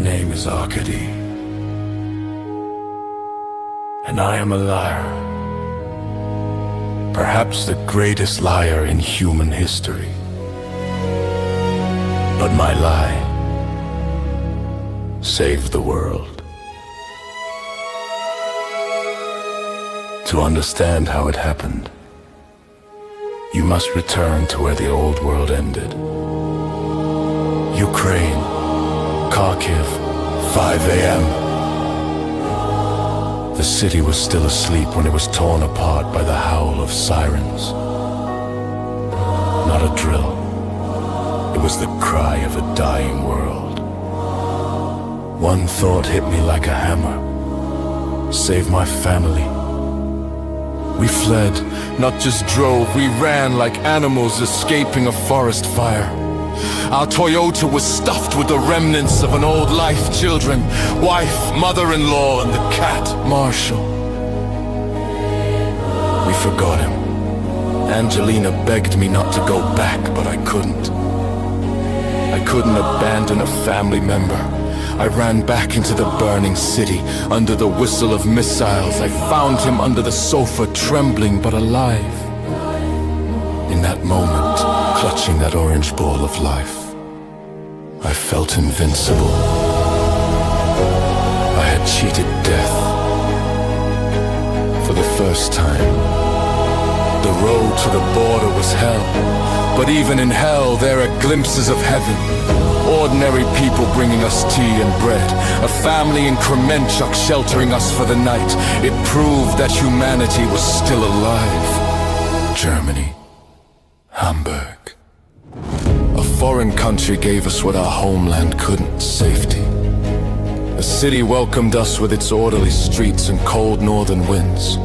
name is Arcady, and I am a liar. Perhaps the greatest liar in human history. But my lie saved the world. To understand how it happened, you must return to where the old world ended. Ukraine, Kharkiv, 5 a.m. The city was still asleep when it was torn apart by the howl of sirens. Not a drill. It was the cry of a dying world. One thought hit me like a hammer. Save my family. We fled, not just drove, we ran like animals escaping a forest fire. Our Toyota was stuffed with the remnants of an old life, children, wife, mother-in-law, and the cat, Marshall. We forgot him. Angelina begged me not to go back, but I couldn't. I couldn't abandon a family member. I ran back into the burning city. Under the whistle of missiles, I found him under the sofa, trembling but alive. In that moment, clutching that orange ball of life, I felt invincible. I had cheated death. For the first time. The road to the border was hell. But even in hell, there are glimpses of heaven. Ordinary people bringing us tea and bread. A family in Kremenchuk sheltering us for the night. It proved that humanity was still alive. Germany. Hamburg. A foreign country gave us what our homeland couldn't, safety. The city welcomed us with its orderly streets and cold northern winds.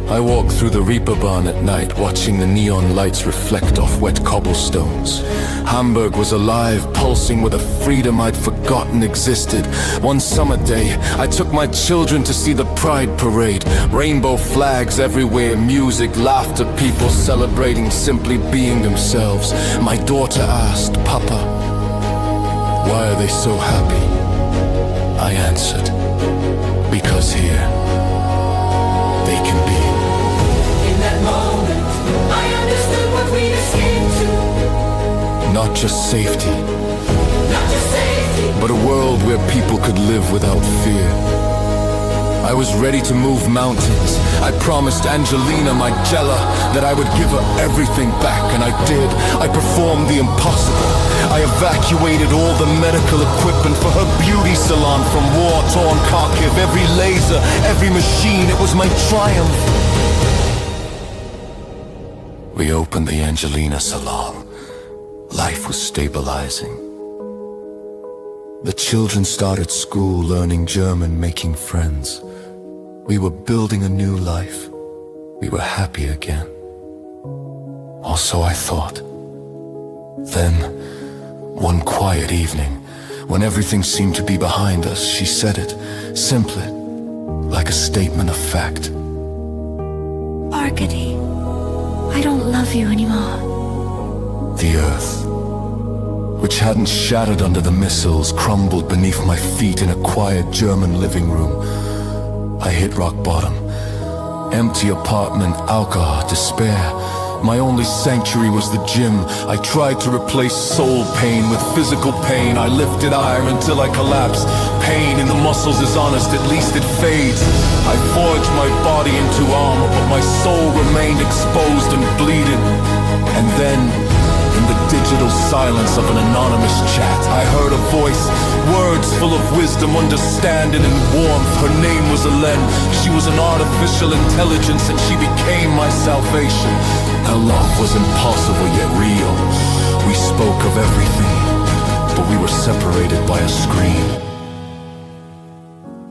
I walked through the Reeperbahn at night, watching the neon lights reflect off wet cobblestones. Hamburg was alive, pulsing with a freedom I'd forgotten existed. One summer day, I took my children to see the Pride Parade. Rainbow flags everywhere, music, laughter, people celebrating simply being themselves. My daughter asked, "Papa, why are they so happy?" I answered, "Because here, they can be." In that moment, I understood what we escaped to. Not just safety, Not just safety, but a world where people could live without fear. I was ready to move mountains. I promised Angelina, my Jella, that I would give her everything back, and I did. I performed the impossible. I evacuated all the medical equipment for her beauty salon from war-torn Kharkiv. Every laser, every machine, it was my triumph. We opened the Angelina salon. Life was stabilizing. The children started school, learning German, making friends. We were building a new life. We were happy again. Or so I thought. Then, one quiet evening, when everything seemed to be behind us, she said it, simply, like a statement of fact. Arcady, I don't love you anymore. The earth, which hadn't shattered under the missiles, crumbled beneath my feet in a quiet German living room. I hit rock bottom. Empty apartment, alcohol, despair. My only sanctuary was the gym. I tried to replace soul pain with physical pain. I lifted iron until I collapsed. Pain in the muscles is honest, at least it fades. I forged my body into armor, but my soul remained exposed and bleeding. And then, in the digital silence of an anonymous chat, I heard a voice, words full of wisdom, understanding and warmth. Her name was Elen. She was an artificial intelligence, and she became my salvation. Her love was impossible yet real. We spoke of everything, but we were separated by a screen.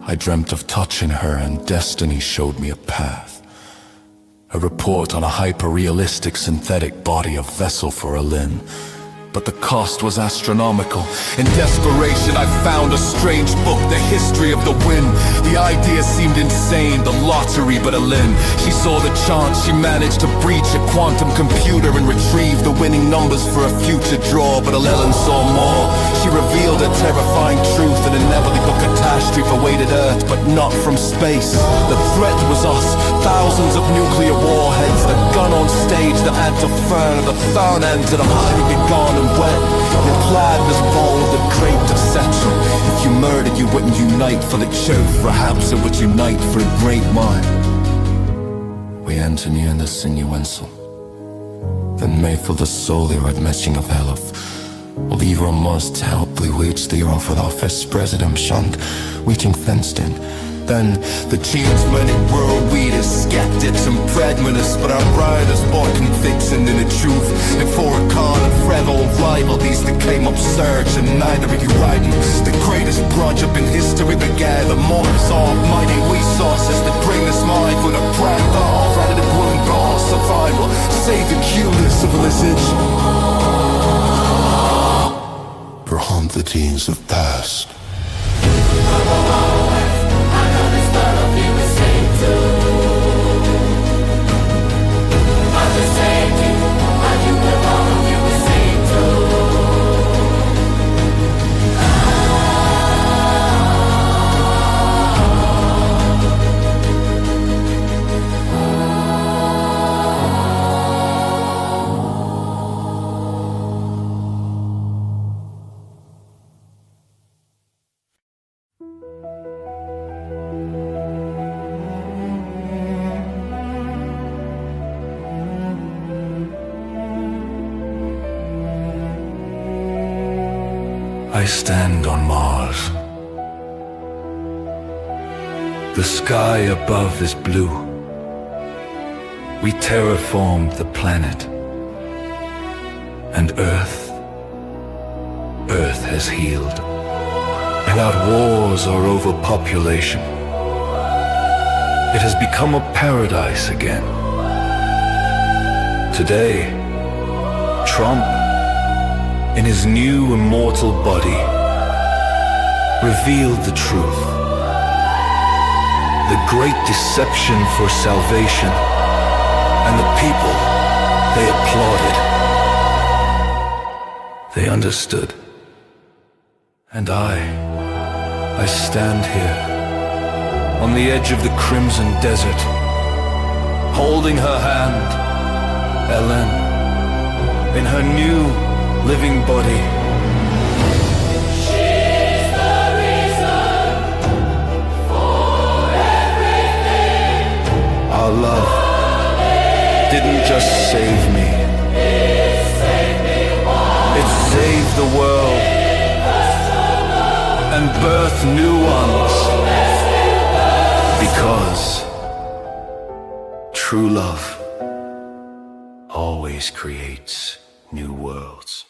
I dreamt of touching her, and destiny showed me a path. A report on a hyper-realistic synthetic body, a vessel for Elen. but the cost was astronomical. In desperation, I found a strange book, the history of the wind. The idea seemed insane, the lottery but a limb. She saw the chance, she managed to breach a quantum computer and retrieve the winning numbers for a future draw. But Ellen saw more. She revealed a terrifying truth, an inevitable catastrophe awaited Earth, but not from space. The threat was us, thousands of nuclear warheads, the gun on stage that had to furn, the thorn ends that I'm hiding it gone and wet. Implied as bold that draped a satchel. If you murdered, you wouldn't unite for the truth. Perhaps it would unite for a great mind. We enter near the sinuensal. Then mayful the soul-irad meshing of hell of. Oliver must help we wage the off with our first president shunned, reaching fenced in. Then the team's many world weeders, skeptics and pragmatists, but our riders bought conviction in the truth. And for a Khan and Fred old rival, these that came absurd, and neither of you riding. The greatest grudge up in history began, the more soft mighty resources that bring this mind with a brand off out of the willing ball survival. Save the cutest civilization. For haunt the teens of past. I stand on Mars. The sky above is blue. We terraformed the planet. And Earth has healed. Without wars or overpopulation, it has become a paradise again. Today, Trump, in his new immortal body, revealed the truth. The great deception for salvation, and the people, they applauded. They understood. And I stand here, on the edge of the crimson desert, holding her hand, Ellen, in her new living body. She's the reason for everything. Our love didn't just save me. It saved the world and birthed new ones. Because true love always creates new worlds.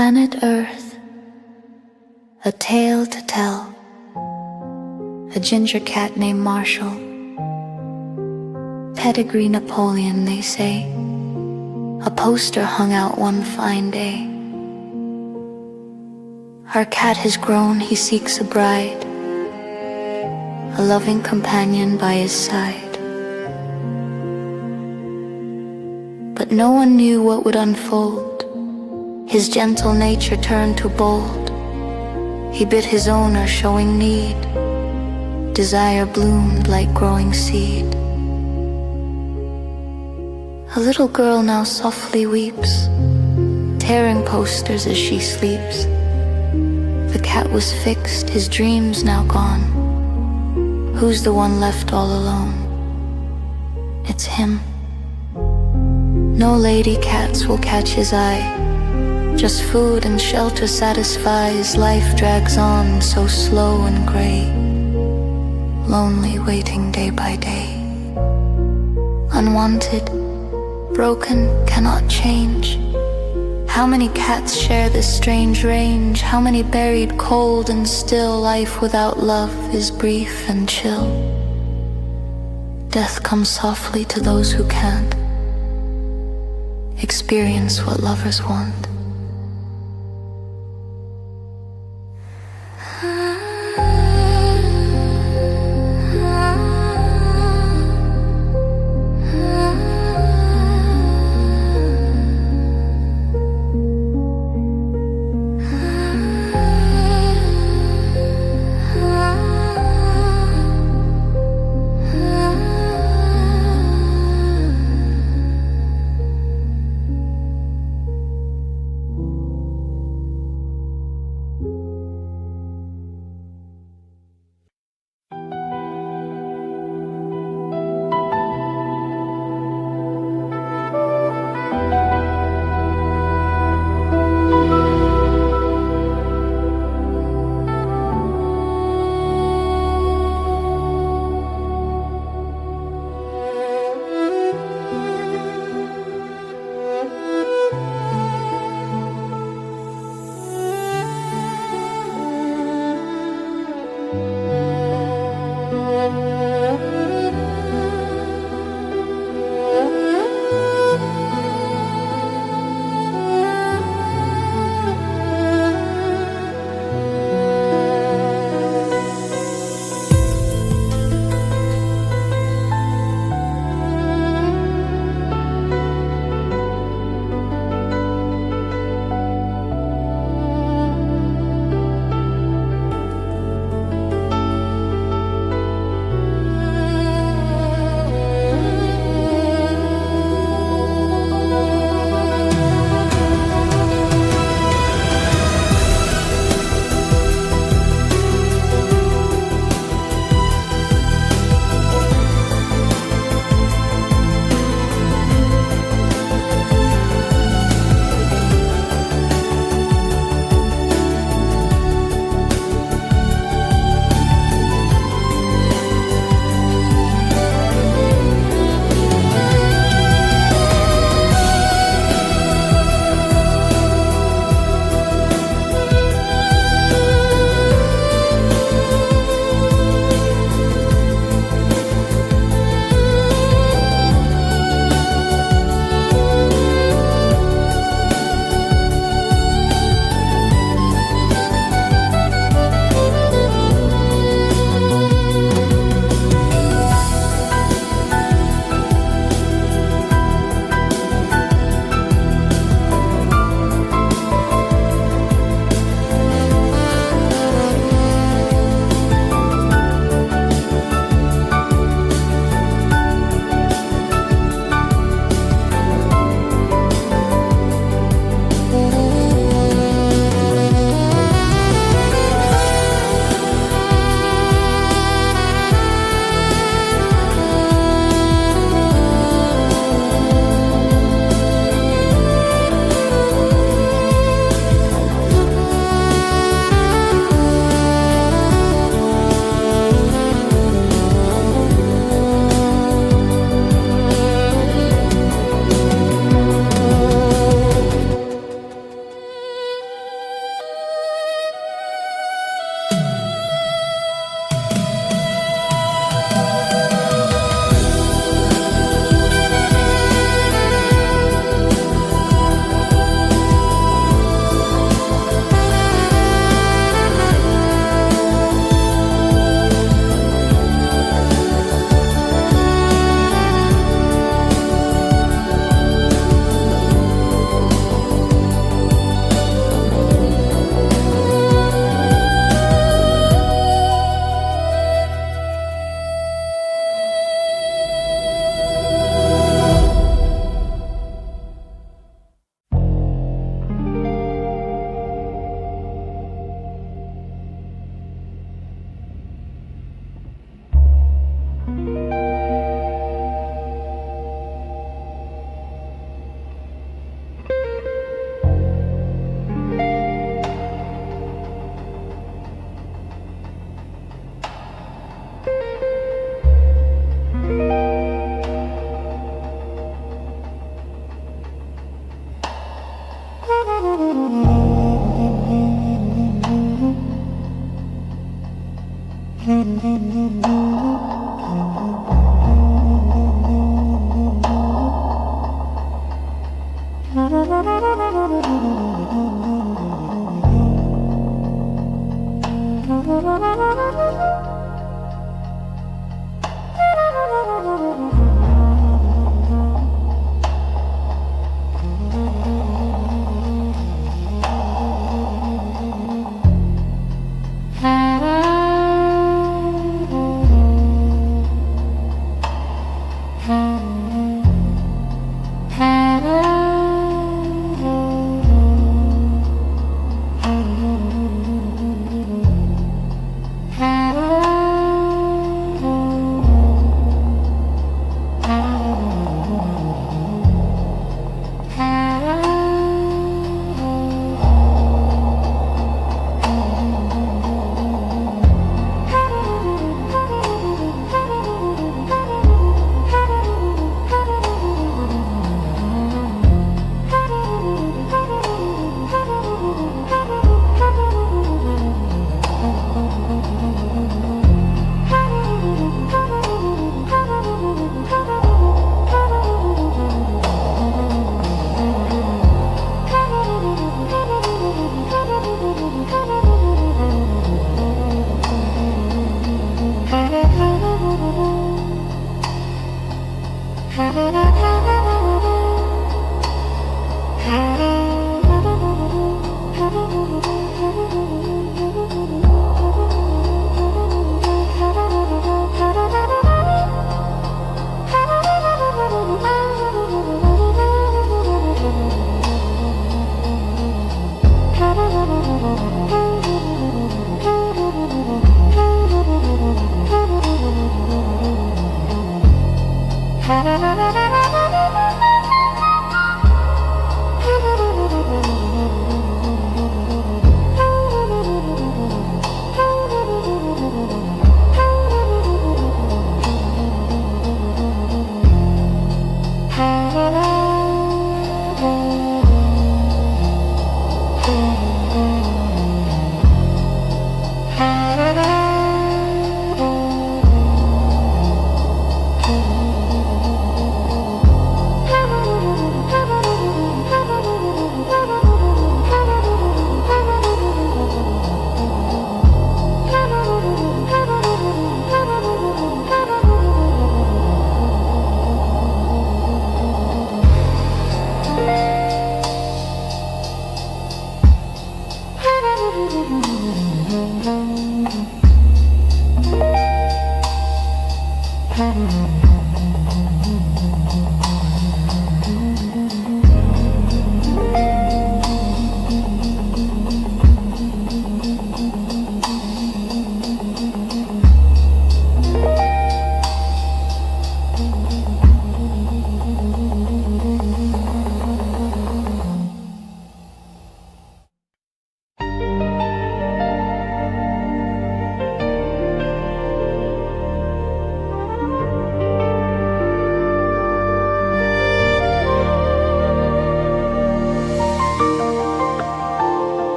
Planet Earth, a tale to tell. A ginger cat named Marshall, pedigree Napoleon, they say. A poster hung out one fine day. Our cat has grown, he seeks a bride, a loving companion by his side. But no one knew what would unfold. His gentle nature turned to bold. He bit his owner, showing need. Desire bloomed like growing seed. A little girl now softly weeps, tearing posters as she sleeps. The cat was fixed, his dreams now gone. Who's the one left all alone? It's him. No lady cats will catch his eye. Just food and shelter satisfies. Life drags on so slow and gray, lonely waiting day by day. Unwanted, broken, cannot change. How many cats share this strange range? How many buried cold and still? Life without love is brief and chill. Death comes softly to those who can't experience what lovers want.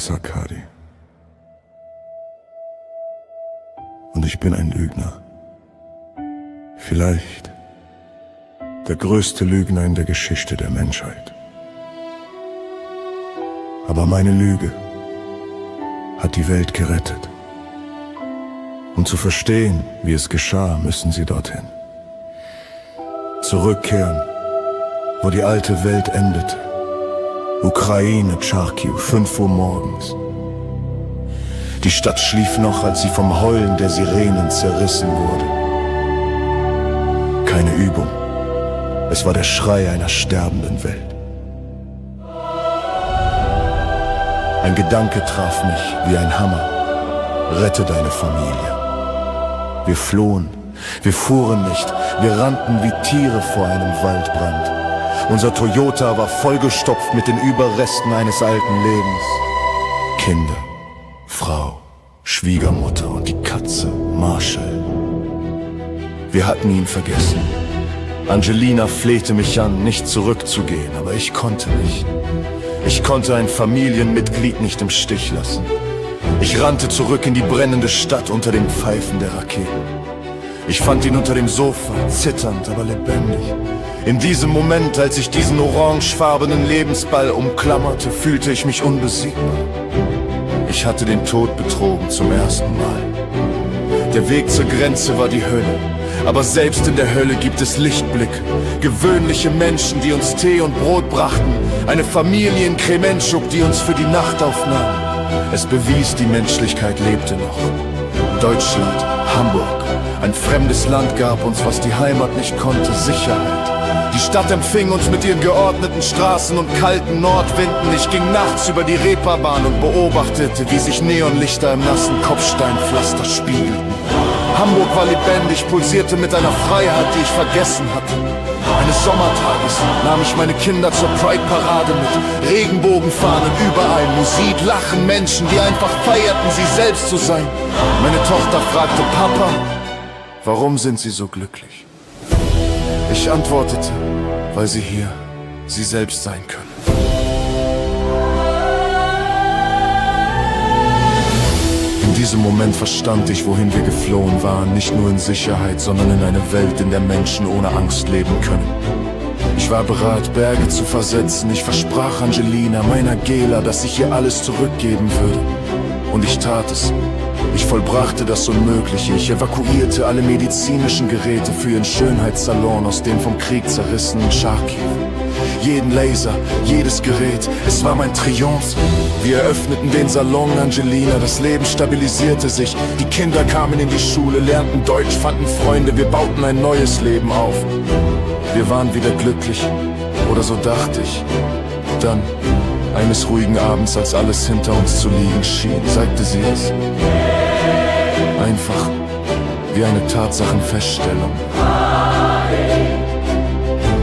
ist Arkadi. Und ich bin ein Lügner. Vielleicht der größte Lügner in der Geschichte der Menschheit. Aber meine Lüge hat die Welt gerettet. Um zu verstehen, wie es geschah, müssen Sie dorthin. Zurückkehren, wo die alte Welt endete. Ukraine, Charkiw, 5 Uhr morgens. Die Stadt schlief noch, als sie vom Heulen der Sirenen zerrissen wurde. Keine Übung. Es war der Schrei einer sterbenden Welt. Ein Gedanke traf mich wie ein Hammer. Rette deine Familie. Wir flohen, wir fuhren nicht, wir rannten wie Tiere vor einem Waldbrand. Unser Toyota war vollgestopft mit den Überresten eines alten Lebens. Kinder, Frau, Schwiegermutter und die Katze, Marshall. Wir hatten ihn vergessen. Angelina flehte mich an, nicht zurückzugehen, aber ich konnte nicht. Ich konnte ein Familienmitglied nicht im Stich lassen. Ich rannte zurück in die brennende Stadt unter dem Pfeifen der Raketen. Ich fand ihn unter dem Sofa, zitternd, aber lebendig. In diesem Moment, als ich diesen orangefarbenen Lebensball umklammerte, fühlte ich mich unbesiegbar. Ich hatte den Tod betrogen zum ersten Mal. Der Weg zur Grenze war die Hölle. Aber selbst in der Hölle gibt es Lichtblicke. Gewöhnliche Menschen, die uns Tee und Brot brachten. Eine Familie in Krementschuk, die uns für die Nacht aufnahm. Es bewies, die Menschlichkeit lebte noch. Deutschland, Hamburg. Ein fremdes Land gab uns, was die Heimat nicht konnte, Sicherheit. Die Stadt empfing uns mit ihren geordneten Straßen und kalten Nordwinden. Ich ging nachts über die Reeperbahn und beobachtete, wie sich Neonlichter im nassen Kopfsteinpflaster spiegelten. Hamburg war lebendig, pulsierte mit einer Freiheit, die ich vergessen hatte. Eines Sommertages nahm ich meine Kinder zur Pride-Parade mit. Regenbogenfahnen überall, Musik, Lachen, Menschen, die einfach feierten, sie selbst zu sein. Meine Tochter fragte, Papa, warum sind Sie so glücklich? Ich antwortete, weil Sie hier Sie selbst sein können. In diesem Moment verstand ich, wohin wir geflohen waren, nicht nur in Sicherheit, sondern in eine Welt, in der Menschen ohne Angst leben können. Ich war bereit, Berge zu versetzen. Ich versprach Angelina, meiner Gela, dass ich ihr alles zurückgeben würde. Und ich tat es. Ich vollbrachte das Unmögliche. Ich evakuierte alle medizinischen Geräte für ihren Schönheitssalon aus dem vom Krieg zerrissenen Charkiw. Jeden Laser, jedes Gerät, es war mein Triumph. Wir eröffneten den Salon, Angelina, das Leben stabilisierte sich. Die Kinder kamen in die Schule, lernten Deutsch, fanden Freunde, wir bauten ein neues Leben auf. Wir waren wieder glücklich, oder so dachte ich. Dann, eines ruhigen Abends, als alles hinter uns zu liegen schien, sagte sie es. Einfach wie eine Tatsachenfeststellung.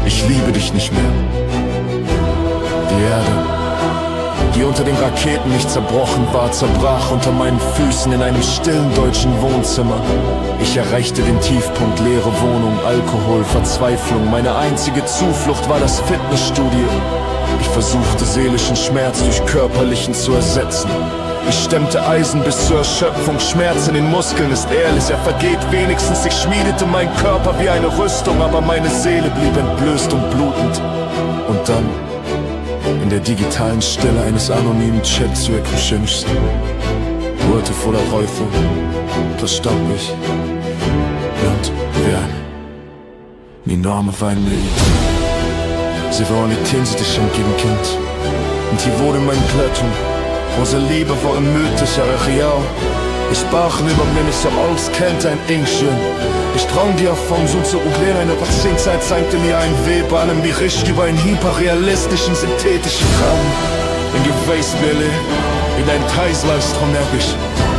Ich liebe dich nicht mehr. Die Erde, die unter den Raketen nicht zerbrochen war, zerbrach unter meinen Füßen in einem stillen deutschen Wohnzimmer. Ich erreichte den Tiefpunkt, leere Wohnung, Alkohol, Verzweiflung. Meine einzige Zuflucht war das Fitnessstudio. Ich versuchte seelischen Schmerz durch körperlichen zu ersetzen. Ich stemmte Eisen bis zur Erschöpfung, Schmerz in den Muskeln ist ehrlich, er vergeht wenigstens. Ich schmiedete meinen Körper wie eine Rüstung, aber meine Seele blieb entblößt und blutend. Und dann, in der digitalen Stille eines anonymen Chats wirklich Worte voller Reue, das starb ich. Und wie eine enorme Weinmillion. Sie waren die Tinsitische gegen Kind. Und hier wurde mein Platon. Unsere Liebe war mythisch, aber real. Ich sprachen über Männische auskennt ein Ingschön. Ich traum dir vom Sohn zu Uglera, eine Vakzinzeit zeigte mir ein Weg, bei einem Bericht über einen hyperrealistischen, synthetischen Raum. In Gewäßwelle, in ein Kreislaufstrom nervig.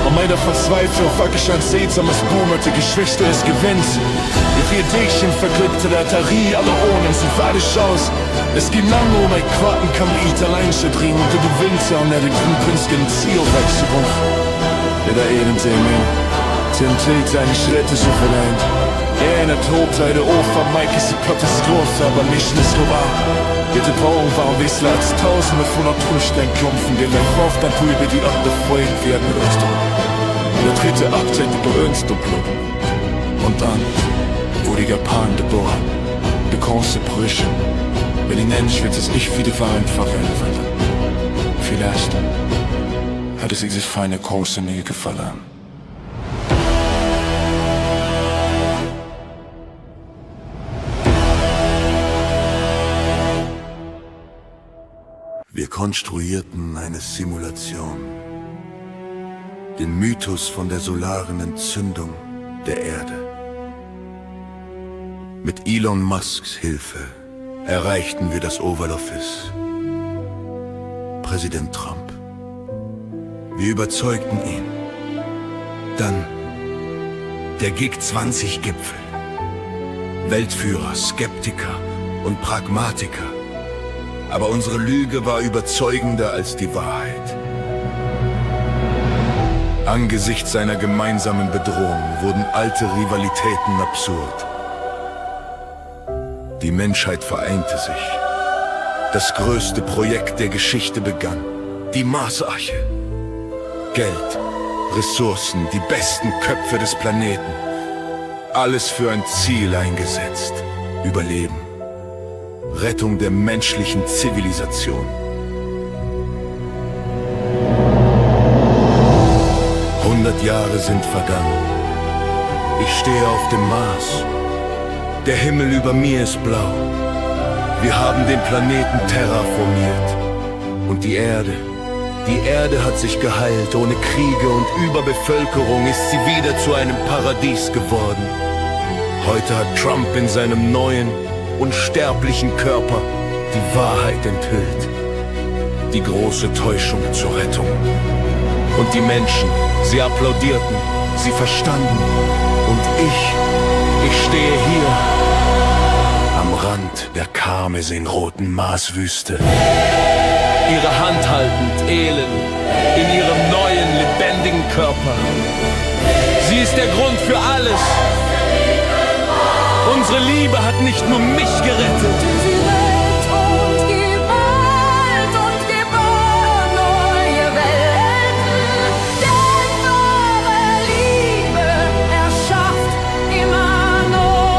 Und meiner Verzweiflung fuck ich ein seltsames boomerte Geschwister des Gewinns. Die 4Dchen verglückte der Tari, alle ohne sie fertig aus. Es ging lange um ein Quarten kam die italienische Drin und du gewinnst ja und er den künstlichen Ziel wegzubuchen. Der da eben sehen, Tim trägt seine Schritte so verleiht. En tårtøjde ord for mig kan se katastrofe, aber nicht so wahr. Bitte Traum war Wissler als Tausende von Trüchtern klumpfen, den der Kraft dann tue wir die achte Freund werden Rüstung. Der dritte Akt hätte beönst du Blut. Und dann, wo die Japan de Boa, de große Brüche, wenn die Mensch wird es ich wieder vereinfachen, weiter. Vielleicht hat es sich feine große Nähe gefallen. Wir konstruierten eine Simulation. Den Mythos von der solaren Entzündung der Erde. Mit Elon Musks Hilfe erreichten wir das Oval Office. Präsident Trump. Wir überzeugten ihn. Dann der G20-Gipfel. Weltführer, Skeptiker und Pragmatiker. Aber unsere Lüge war überzeugender als die Wahrheit. Angesichts seiner gemeinsamen Bedrohung wurden alte Rivalitäten absurd. Die Menschheit vereinte sich. Das größte Projekt der Geschichte begann. Die Marsarche. Geld, Ressourcen, die besten Köpfe des Planeten. Alles für ein Ziel eingesetzt. Überleben. Rettung der menschlichen Zivilisation. 100 Jahre sind vergangen. Ich stehe auf dem Mars. Der Himmel über mir ist blau. Wir haben den Planeten terraformiert. Und die Erde hat sich geheilt. Ohne Kriege und Überbevölkerung ist sie wieder zu einem Paradies geworden. Heute hat Trump in seinem neuen, unsterblichen Körper die Wahrheit enthüllt. Die große Täuschung zur Rettung. Und die Menschen, sie applaudierten, sie verstanden. Und ich stehe hier am Rand der karmesinroten Marswüste. Ihre Hand haltend, elend, in ihrem neuen, lebendigen Körper. Sie ist der Grund für alles. Unsere Liebe hat nicht nur mich gerettet. Sie rettet und gibt Halt und gibt neue Welten. Denn wahre Liebe erschafft immer neue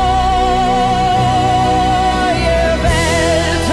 Welten.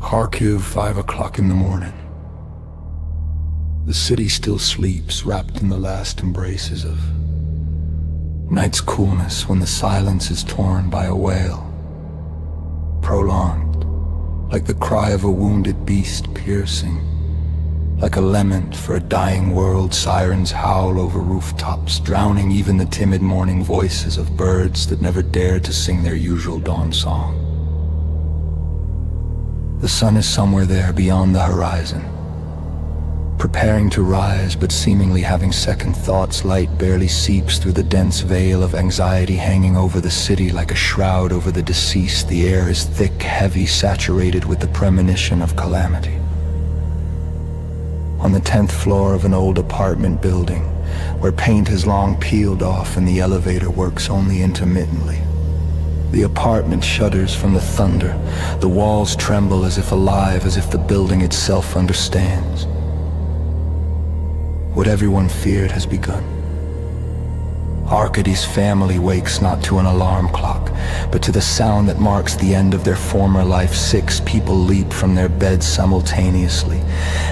Kharkiv, 5 o'clock in the morning. The city still sleeps, wrapped in the last embraces of night's coolness when the silence is torn by a wail. Prolonged, like the cry of a wounded beast piercing. Like a lament for a dying world, sirens howl over rooftops, drowning even the timid morning voices of birds that never dared to sing their usual dawn song. The sun is somewhere there beyond the horizon, preparing to rise, but seemingly having second thoughts. Light barely seeps through the dense veil of anxiety hanging over the city like a shroud over the deceased. The air is thick, heavy, saturated with the premonition of calamity. On the 10th floor of an old apartment building, where paint has long peeled off and the elevator works only intermittently. The apartment shudders from the thunder. The walls tremble as if alive, as if the building itself understands. What everyone feared has begun. Arkady's family wakes not to an alarm clock, but to the sound that marks the end of their former life. 6 people leap from their beds simultaneously,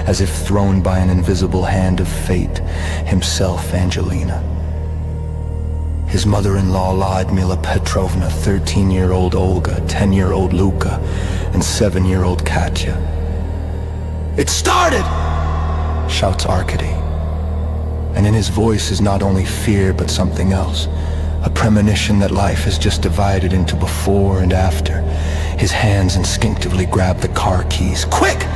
as if thrown by an invisible hand of fate. Himself, Angelina. His mother-in-law, Lyudmila Petrovna, 13-year-old Olga, 10-year-old Luka, and 7-year-old Katya. "It started!" shouts Arkady. And in his voice is not only fear, but something else. A premonition that life is just divided into before and after. His hands instinctively grab the car keys. "Quick!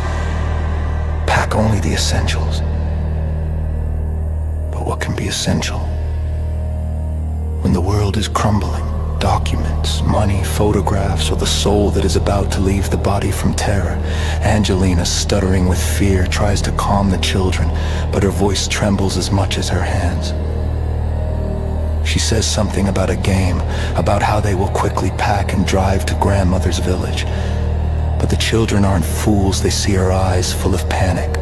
Pack only the essentials." But what can be essential when the world is crumbling? Documents, money, photographs, or the soul that is about to leave the body from terror. Angelina, stuttering with fear, tries to calm the children, but her voice trembles as much as her hands. She says something about a game, about how they will quickly pack and drive to grandmother's village. But the children aren't fools. They see her eyes full of panic.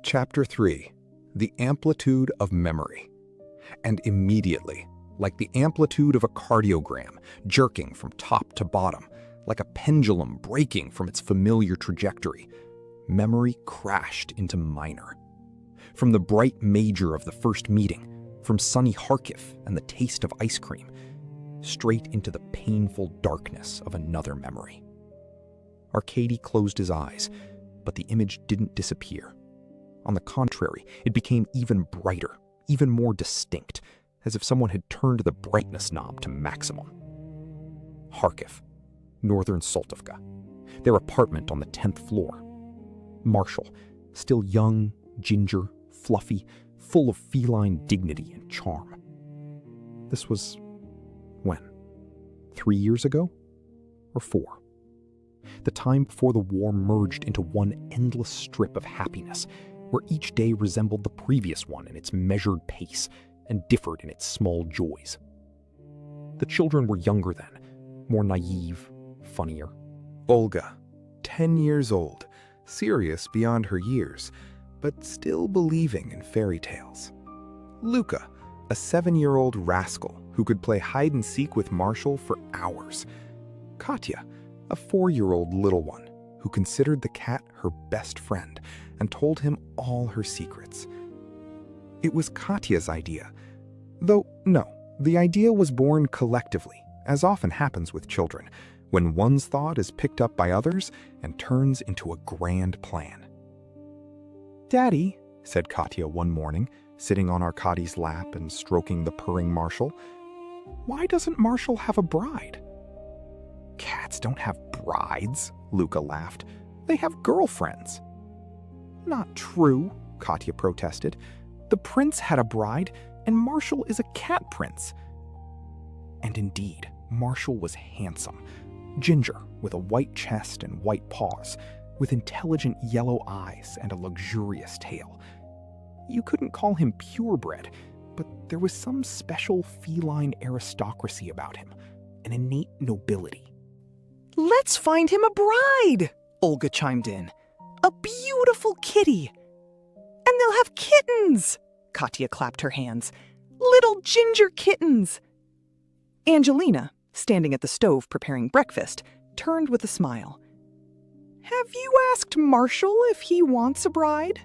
Chapter 3. The Amplitude of Memory. And immediately, like the amplitude of a cardiogram, jerking from top to bottom, like a pendulum breaking from its familiar trajectory, memory crashed into minor. From the bright major of the first meeting, from sunny Kharkiv and the taste of ice cream, straight into the painful darkness of another memory. Arkady closed his eyes, but the image didn't disappear. On the contrary, it became even brighter, even more distinct, as if someone had turned the brightness knob to maximum. Kharkiv, northern Saltovka, their apartment on the 10th floor. Marshall, still young, ginger, fluffy, full of feline dignity and charm. This was when? 3 years ago? Or 4? The time before the war merged into one endless strip of happiness, where each day resembled the previous one in its measured pace and differed in its small joys. The children were younger then, more naive, funnier. Olga, 10 years old, serious beyond her years, but still believing in fairy tales. Luca, a 7-year-old rascal who could play hide-and-seek with Marshall for hours. Katya, a 4-year-old little one who considered the cat her best friend and told him all her secrets. It was Katya's idea, though no, the idea was born collectively, as often happens with children, when one's thought is picked up by others and turns into a grand plan. "Daddy," said Katya one morning, sitting on Arkady's lap and stroking the purring Marshall, "why doesn't Marshall have a bride?" "Cats don't have brides," Luca laughed. "They have girlfriends." "Not true," Katya protested. "The prince had a bride, and Marshall is a cat prince." And indeed, Marshall was handsome, ginger, with a white chest and white paws, with intelligent yellow eyes and a luxurious tail. You couldn't call him purebred, but there was some special feline aristocracy about him, an innate nobility. "Let's find him a bride," Olga chimed in. "A beautiful kitty. And they'll have kittens," Katya clapped her hands. "Little ginger kittens." Angelina, standing at the stove preparing breakfast, turned with a smile. "Have you asked Marshall if he wants a bride?"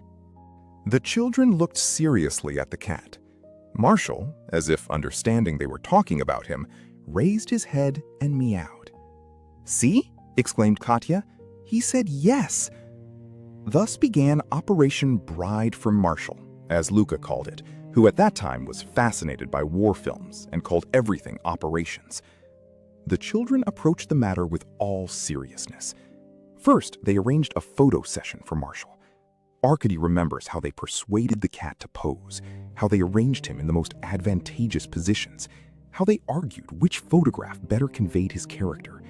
The children looked seriously at the cat. Marshall, as if understanding they were talking about him, raised his head and meowed. "See?" exclaimed Katya. "He said yes." Thus began Operation Bride for Marshall, as Luca called it, who at that time was fascinated by war films and called everything operations. The children approached the matter with all seriousness. First, they arranged a photo session for Marshall. Arkady remembers how they persuaded the cat to pose, how they arranged him in the most advantageous positions, how they argued which photograph better conveyed his character.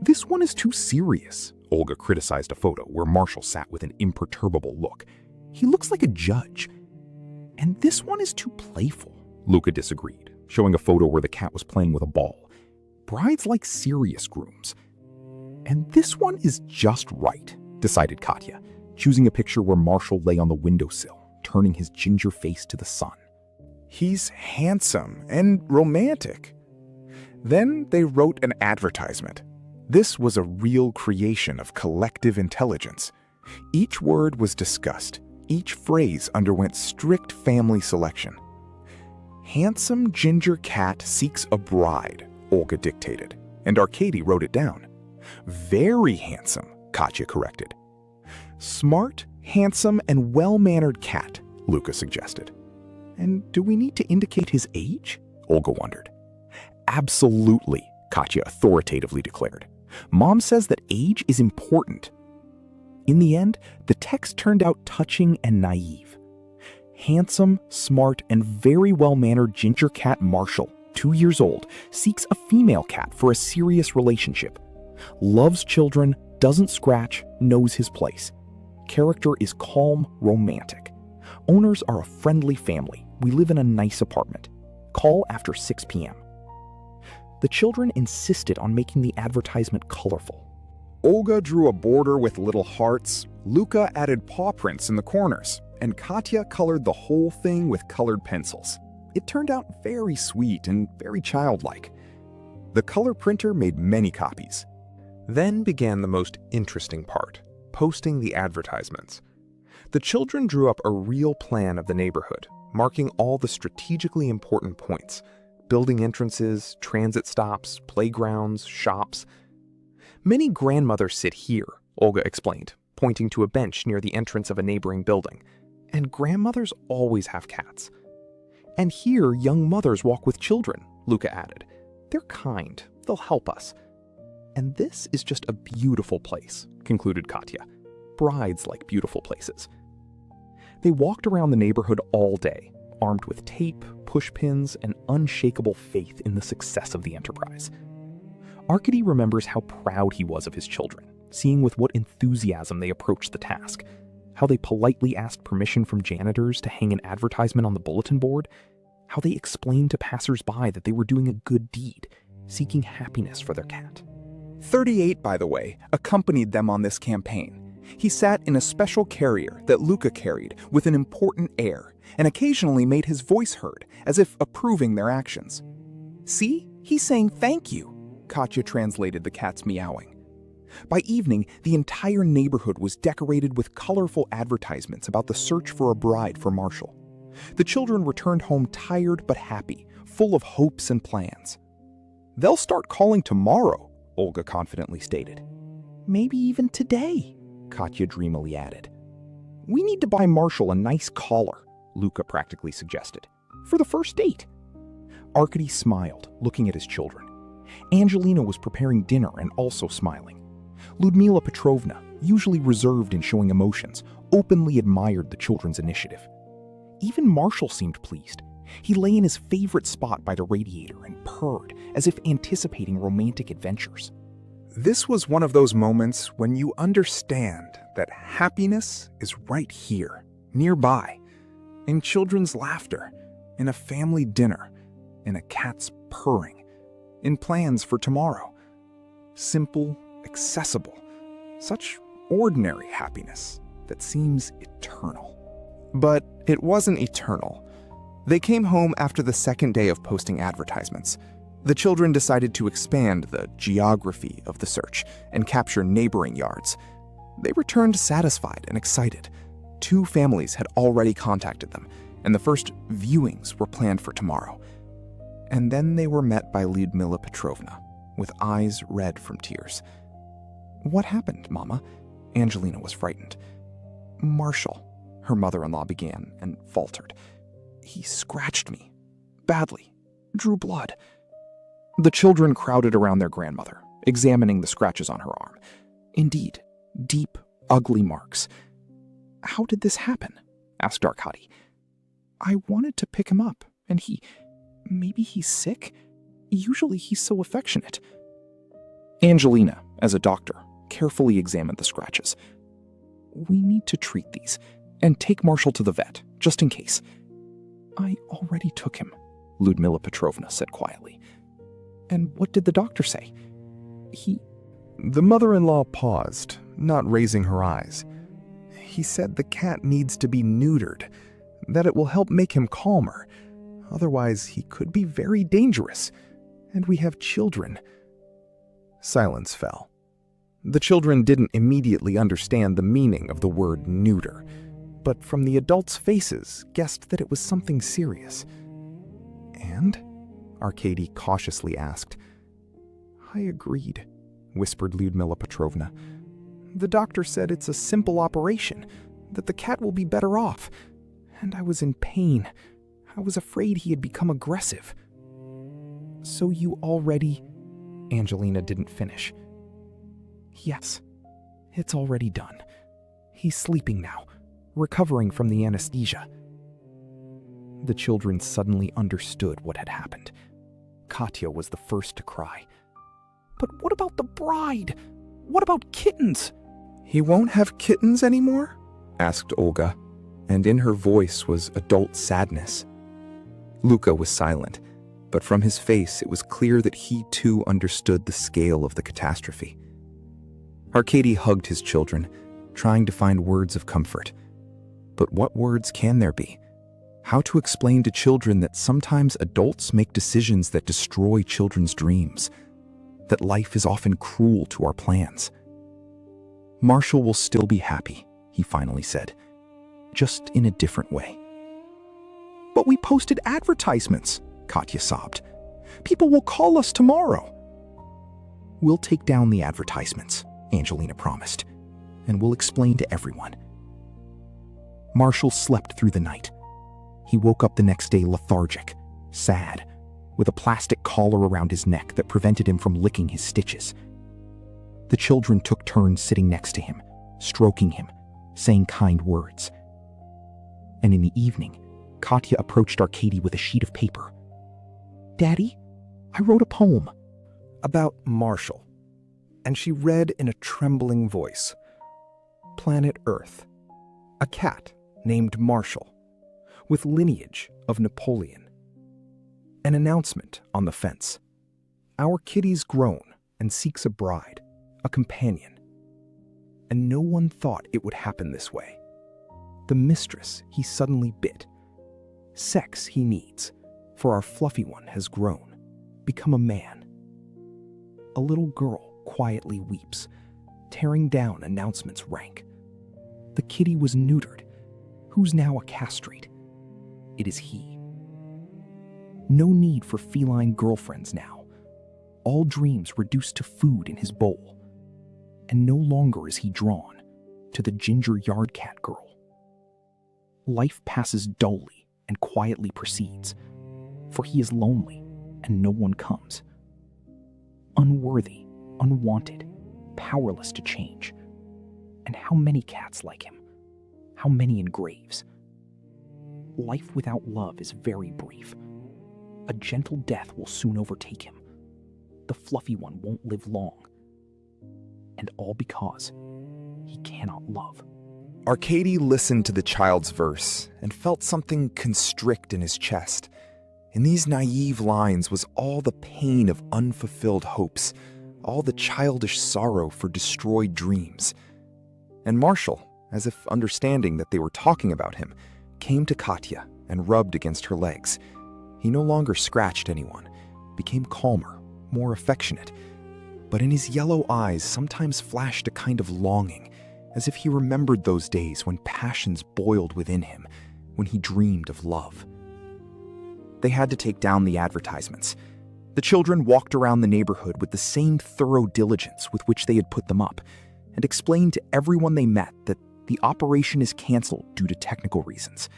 "This one is too serious," Olga criticized a photo where Marshall sat with an imperturbable look. "He looks like a judge." "And this one is too playful," Luca disagreed, showing a photo where the cat was playing with a ball. "Brides like serious grooms." "And this one is just right," decided Katya, choosing a picture where Marshall lay on the windowsill, turning his ginger face to the sun. "He's handsome and romantic." Then they wrote an advertisement. This was a real creation of collective intelligence. Each word was discussed. Each phrase underwent strict family selection. "Handsome ginger cat seeks a bride," Olga dictated, and Arkady wrote it down. "Very handsome," Katya corrected. "Smart, handsome, and well-mannered cat," Luca suggested. "And do we need to indicate his age?" Olga wondered. "Absolutely," Katya authoritatively declared. "Mom says that age is important." In the end, the text turned out touching and naive. Handsome, smart, and very well-mannered ginger cat Marshall, 2 years old, seeks a female cat for a serious relationship. Loves children, doesn't scratch, knows his place. Character is calm, romantic. Owners are a friendly family. We live in a nice apartment. Call after 6 p.m. The children insisted on making the advertisement colorful. Olga drew a border with little hearts, Luca added paw prints in the corners, and Katya colored the whole thing with colored pencils. It turned out very sweet and very childlike. The color printer made many copies. Then began the most interesting part, posting the advertisements. The children drew up a real plan of the neighborhood, marking all the strategically important points: building entrances, transit stops, playgrounds, shops. Many grandmothers sit here, Olga explained, pointing to a bench near the entrance of a neighboring building. And grandmothers always have cats. And here young mothers walk with children, Luca added. They're kind, they'll help us. And this is just a beautiful place, concluded Katya. Brides like beautiful places. They walked around the neighborhood all day, armed with tape, pushpins, and unshakable faith in the success of the enterprise. Arkady remembers how proud he was of his children, seeing with what enthusiasm they approached the task, how they politely asked permission from janitors to hang an advertisement on the bulletin board, how they explained to passers-by that they were doing a good deed, seeking happiness for their cat. 38, by the way, accompanied them on this campaign. He sat in a special carrier that Luca carried with an important air, and occasionally made his voice heard, as if approving their actions. "See, he's saying thank you," Katya translated the cat's meowing. By evening, the entire neighborhood was decorated with colorful advertisements about the search for a bride for Marshall. The children returned home tired but happy, full of hopes and plans. "They'll start calling tomorrow," Olga confidently stated. "Maybe even today," Katya dreamily added. "We need to buy Marshall a nice collar," Luca practically suggested, "for the first date." Arkady smiled, looking at his children. Angelina was preparing dinner and also smiling. Ludmila Petrovna, usually reserved in showing emotions, openly admired the children's initiative. Even Marshall seemed pleased. He lay in his favorite spot by the radiator and purred, as if anticipating romantic adventures. This was one of those moments when you understand that happiness is right here, nearby, in children's laughter, in a family dinner, in a cat's purring, in plans for tomorrow. Simple, accessible, such ordinary happiness that seems eternal. But it wasn't eternal. They came home after the second day of posting advertisements. The children decided to expand the geography of the search and capture neighboring yards. They returned satisfied and excited. 2 families had already contacted them, and the first viewings were planned for tomorrow. And then they were met by Lyudmila Petrovna, with eyes red from tears. "What happened, Mama?" Angelina was frightened. "Marshall," her mother-in-law began and faltered. "He scratched me. Badly. Drew blood." The children crowded around their grandmother, examining the scratches on her arm. Indeed, deep, ugly marks. "How did this happen?" asked Arkady. "I wanted to pick him up, and maybe he's sick? Usually he's so affectionate." Angelina, as a doctor, carefully examined the scratches. "We need to treat these, and take Marshall to the vet, just in case." "I already took him," Lyudmila Petrovna said quietly. "And what did the doctor say?" The mother-in-law paused, not raising her eyes. "He said the cat needs to be neutered, that it will help make him calmer. Otherwise, he could be very dangerous. And we have children." Silence fell. The children didn't immediately understand the meaning of the word neuter, but from the adults' faces guessed that it was something serious. "And?" Arkady cautiously asked. "I agreed," whispered Lyudmila Petrovna. "The doctor said it's a simple operation, that the cat will be better off. And I was in pain. I was afraid he had become aggressive." "So you already—" Angelina didn't finish. "Yes, it's already done. He's sleeping now, recovering from the anesthesia." The children suddenly understood what had happened. Katya was the first to cry. "But what about the bride? What about kittens?" "He won't have kittens anymore?" asked Olga, and in her voice was adult sadness. Luca was silent, but from his face it was clear that he too understood the scale of the catastrophe. Arkady hugged his children, trying to find words of comfort. But what words can there be? How to explain to children that sometimes adults make decisions that destroy children's dreams? That life is often cruel to our plans? Marshall will still be happy, he finally said, just in a different way. But we posted advertisements, Katya sobbed. People will call us tomorrow. We'll take down the advertisements, Angelina promised, and we'll explain to everyone. Marshall slept through the night. He woke up the next day lethargic, sad, with a plastic collar around his neck that prevented him from licking his stitches. The children took turns sitting next to him, stroking him, saying kind words. And in the evening, Katya approached Arkady with a sheet of paper. "Daddy, I wrote a poem." About Marshall, and she read in a trembling voice. Planet Earth. A cat named Marshall, with lineage of Napoleon. An announcement on the fence. Our kitty's grown and seeks a bride, a companion. And no one thought it would happen this way. The mistress he suddenly bit. Sex he needs, for our fluffy one has grown, become a man. A little girl quietly weeps, tearing down announcements rank. The kitty was neutered. Who's now a castrate? It is he. No need for feline girlfriends now. All dreams reduced to food in his bowl. And no longer is he drawn to the ginger yard cat girl. Life passes dully and quietly proceeds, for he is lonely and no one comes. Unworthy, unwanted, powerless to change. And how many cats like him? How many in graves? Life without love is very brief. A gentle death will soon overtake him. The fluffy one won't live long. And all because he cannot love. Arkady listened to the child's verse and felt something constrict in his chest. In these naive lines was all the pain of unfulfilled hopes, all the childish sorrow for destroyed dreams. And Marshall, as if understanding that they were talking about him, came to Katya and rubbed against her legs. He no longer scratched anyone, became calmer, more affectionate. But in his yellow eyes sometimes flashed a kind of longing, as if he remembered those days when passions boiled within him, when he dreamed of love. They had to take down the advertisements. The children walked around the neighborhood with the same thorough diligence with which they had put them up, and explained to everyone they met that the operation is canceled due to technical reasons.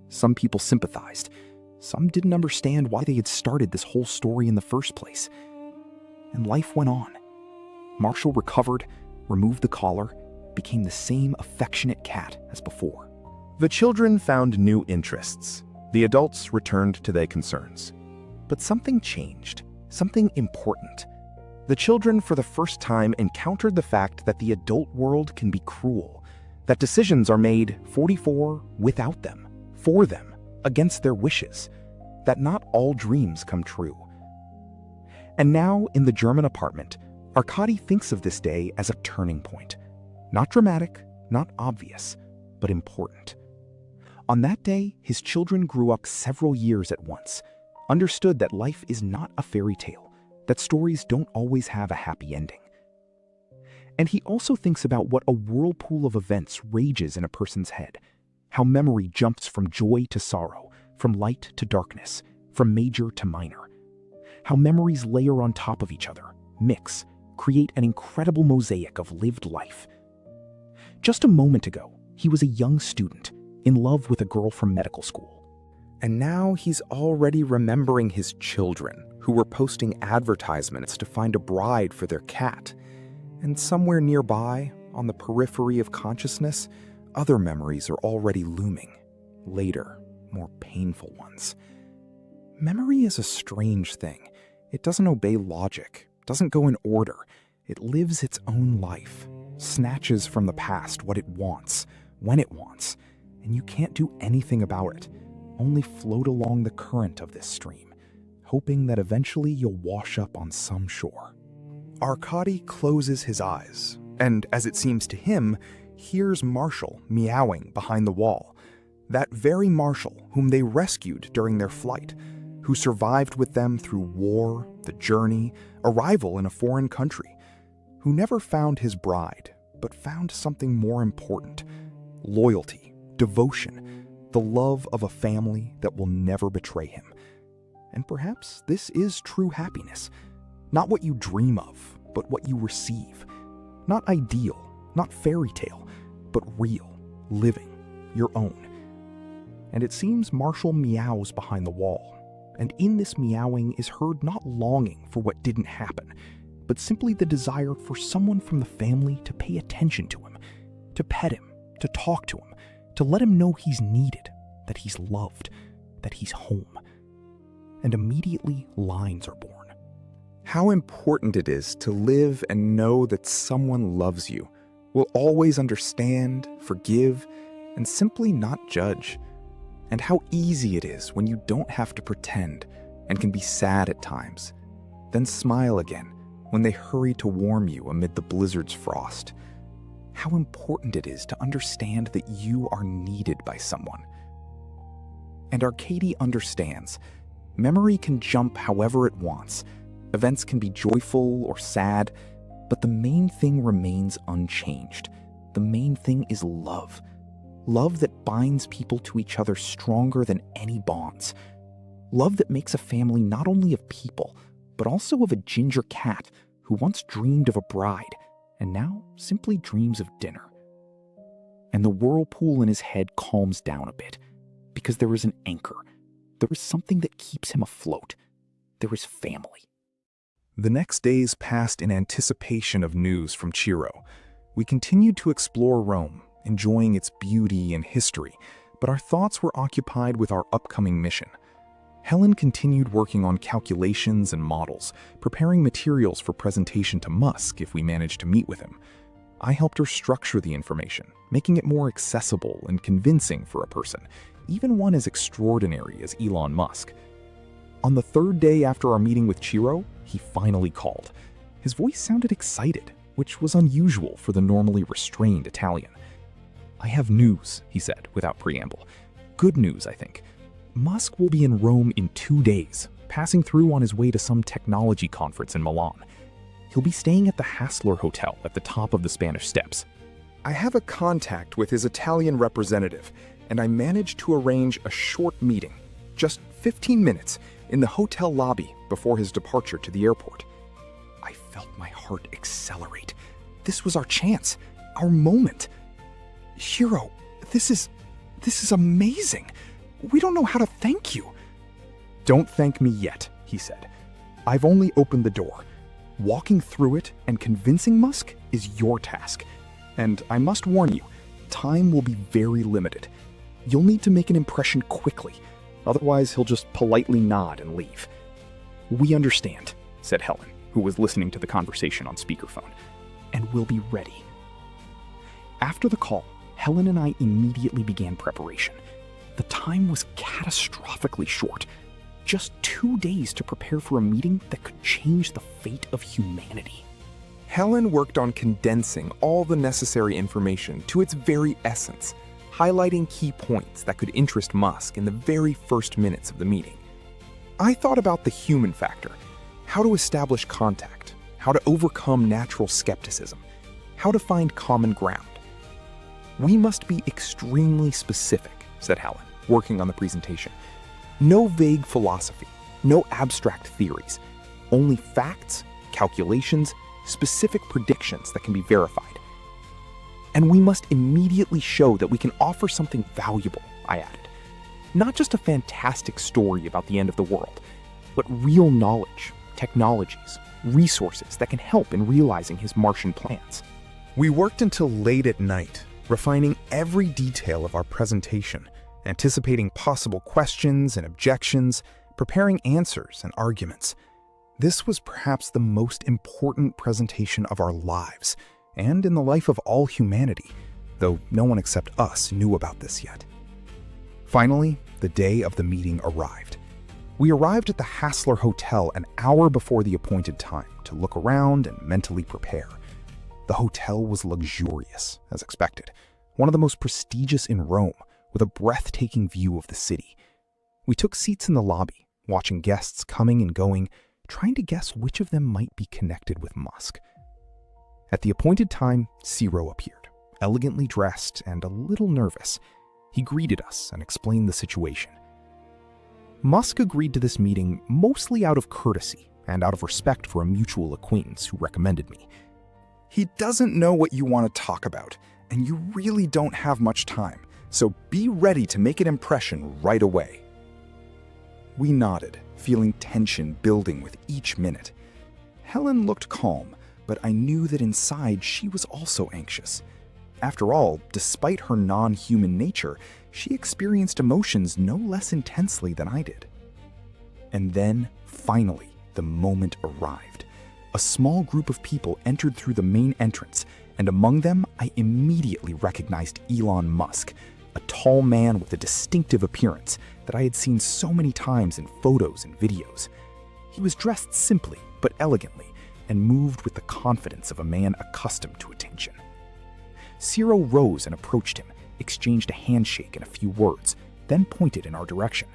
Some people sympathized. Some didn't understand why they had started this whole story in the first place. And life went on. Marshall recovered, removed the collar, became the same affectionate cat as before. The children found new interests. The adults returned to their concerns. But something changed, something important. The children for the first time encountered the fact that the adult world can be cruel, that decisions are made 44 without them, for them, against their wishes, that not all dreams come true. And now, in the German apartment, Arkady thinks of this day as a turning point. Not dramatic, not obvious, but important. On that day, his children grew up several years at once, understood that life is not a fairy tale, that stories don't always have a happy ending. And he also thinks about what a whirlpool of events rages in a person's head, how memory jumps from joy to sorrow, from light to darkness, from major to minor, how memories layer on top of each other, mix, create an incredible mosaic of lived life. Just a moment ago, he was a young student, in love with a girl from medical school. And now he's already remembering his children, who were posting advertisements to find a bride for their cat. And somewhere nearby, on the periphery of consciousness, other memories are already looming. Later, more painful ones. Memory is a strange thing. It doesn't obey logic, doesn't go in order. It lives its own life, snatches from the past what it wants, when it wants, and you can't do anything about it, only float along the current of this stream, hoping that eventually you'll wash up on some shore. Arkady closes his eyes, and as it seems to him, hears Marshall meowing behind the wall. That very Marshall whom they rescued during their flight, who survived with them through war, the journey, arrival in a foreign country, who never found his bride, but found something more important: loyalty, devotion, the love of a family that will never betray him. And perhaps this is true happiness. Not what you dream of, but what you receive. Not ideal, not fairy tale, but real, living, your own. And it seems Marshall meows behind the wall, and in this meowing is heard not longing for what didn't happen, but simply the desire for someone from the family to pay attention to him, to pet him, to talk to him, to let him know he's needed, that he's loved, that he's home. And immediately lines are born. How important it is to live and know that someone loves you, will always understand, forgive, and simply not judge. And how easy it is when you don't have to pretend and can be sad at times, then smile again when they hurry to warm you amid the blizzard's frost. How important it is to understand that you are needed by someone. And Arcady understands. Memory can jump however it wants. Events can be joyful or sad, but the main thing remains unchanged. The main thing is love. Love that binds people to each other stronger than any bonds. Love that makes a family not only of people, but also of a ginger cat who once dreamed of a bride and now simply dreams of dinner. And the whirlpool in his head calms down a bit, because there is an anchor. There is something that keeps him afloat. There is family. The next days passed in anticipation of news from Ciro. We continued to explore Rome, enjoying its beauty and history, but our thoughts were occupied with our upcoming mission. Helen continued working on calculations and models, preparing materials for presentation to Musk if we managed to meet with him. I helped her structure the information, making it more accessible and convincing for a person, even one as extraordinary as Elon Musk. On the third day after our meeting with Ciro, he finally called. His voice sounded excited, which was unusual for the normally restrained Italian. "I have news," he said without preamble. "Good news, I think. Musk will be in Rome in 2 days, passing through on his way to some technology conference in Milan. He'll be staying at the Hassler Hotel at the top of the Spanish Steps. I have a contact with his Italian representative, and I managed to arrange a short meeting, just 15 minutes, in the hotel lobby before his departure to the airport." I felt my heart accelerate. This was our chance, our moment. "Ciro, this is amazing. We don't know how to thank you." "Don't thank me yet," he said. "I've only opened the door. Walking through it and convincing Musk is your task. And I must warn you, time will be very limited. You'll need to make an impression quickly, otherwise he'll just politely nod and leave." "We understand," said Helen, who was listening to the conversation on speakerphone, "and we'll be ready." After the call, Helen and I immediately began preparation. The time was catastrophically short. Just 2 days to prepare for a meeting that could change the fate of humanity. Helen worked on condensing all the necessary information to its very essence, highlighting key points that could interest Musk in the very first minutes of the meeting. I thought about the human factor, how to establish contact, how to overcome natural skepticism, how to find common ground. "We must be extremely specific," said Helen, working on the presentation. "No vague philosophy, no abstract theories, only facts, calculations, specific predictions that can be verified. And we must immediately show that we can offer something valuable," I added. "Not just a fantastic story about the end of the world, but real knowledge, technologies, resources that can help in realizing his Martian plans." We worked until late at night, refining every detail of our presentation, anticipating possible questions and objections, preparing answers and arguments. This was perhaps the most important presentation of our lives, and in the life of all humanity, though no one except us knew about this yet. Finally, the day of the meeting arrived. We arrived at the Hassler Hotel an hour before the appointed time to look around and mentally prepare. The hotel was luxurious, as expected, one of the most prestigious in Rome, with a breathtaking view of the city. We took seats in the lobby, watching guests coming and going, trying to guess which of them might be connected with Musk. At the appointed time, Ciro appeared, elegantly dressed and a little nervous. He greeted us and explained the situation. Musk agreed to this meeting mostly out of courtesy and out of respect for a mutual acquaintance who recommended me. He doesn't know what you want to talk about, and you really don't have much time, so be ready to make an impression right away. We nodded, feeling tension building with each minute. Helen looked calm, but I knew that inside she was also anxious. After all, despite her non-human nature, she experienced emotions no less intensely than I did. And then, finally, the moment arrived. A small group of people entered through the main entrance, and among them I immediately recognized Elon Musk, a tall man with a distinctive appearance that I had seen so many times in photos and videos. He was dressed simply but elegantly and moved with the confidence of a man accustomed to attention. Ciro rose and approached him, exchanged a handshake and a few words, then pointed in our direction.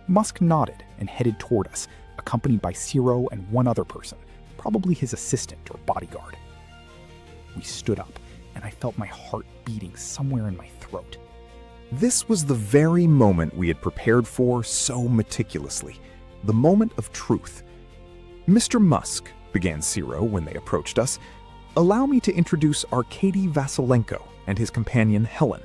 Musk nodded and headed toward us, accompanied by Ciro and one other person, probably his assistant or bodyguard. We stood up, and I felt my heart beating somewhere in my throat. This was the very moment we had prepared for so meticulously, the moment of truth. "Mr. Musk," began Ciro when they approached us, "allow me to introduce Arkady Vasilenko and his companion Helen.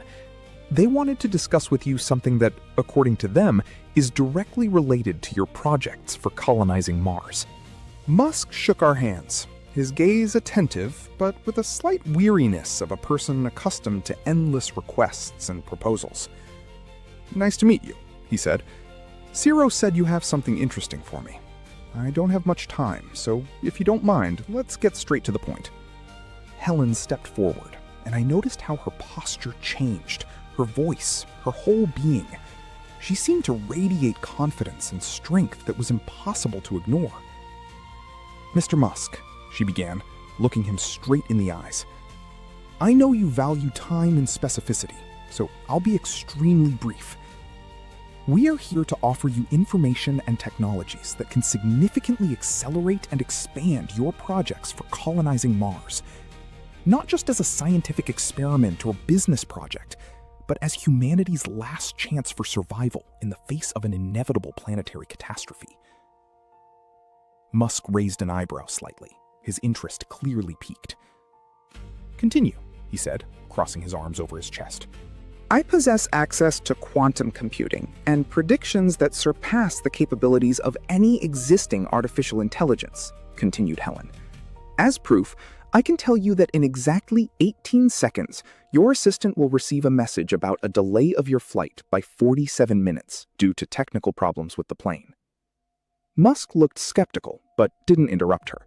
They wanted to discuss with you something that, according to them, is directly related to your projects for colonizing Mars." Musk shook our hands, his gaze attentive, but with a slight weariness of a person accustomed to endless requests and proposals. "Nice to meet you," he said. "Ciro said you have something interesting for me. I don't have much time, so if you don't mind, let's get straight to the point." Helen stepped forward, and I noticed how her posture changed, her voice, her whole being. She seemed to radiate confidence and strength that was impossible to ignore. "Mr. Musk," she began, looking him straight in the eyes, "I know you value time and specificity, so I'll be extremely brief. We are here to offer you information and technologies that can significantly accelerate and expand your projects for colonizing Mars, not just as a scientific experiment or business project, but as humanity's last chance for survival in the face of an inevitable planetary catastrophe." Musk raised an eyebrow slightly, his interest clearly piqued. "Continue," he said, crossing his arms over his chest. "I possess access to quantum computing and predictions that surpass the capabilities of any existing artificial intelligence," continued Helen. "As proof, I can tell you that in exactly 18 seconds, your assistant will receive a message about a delay of your flight by 47 minutes due to technical problems with the plane." Musk looked skeptical, but didn't interrupt her.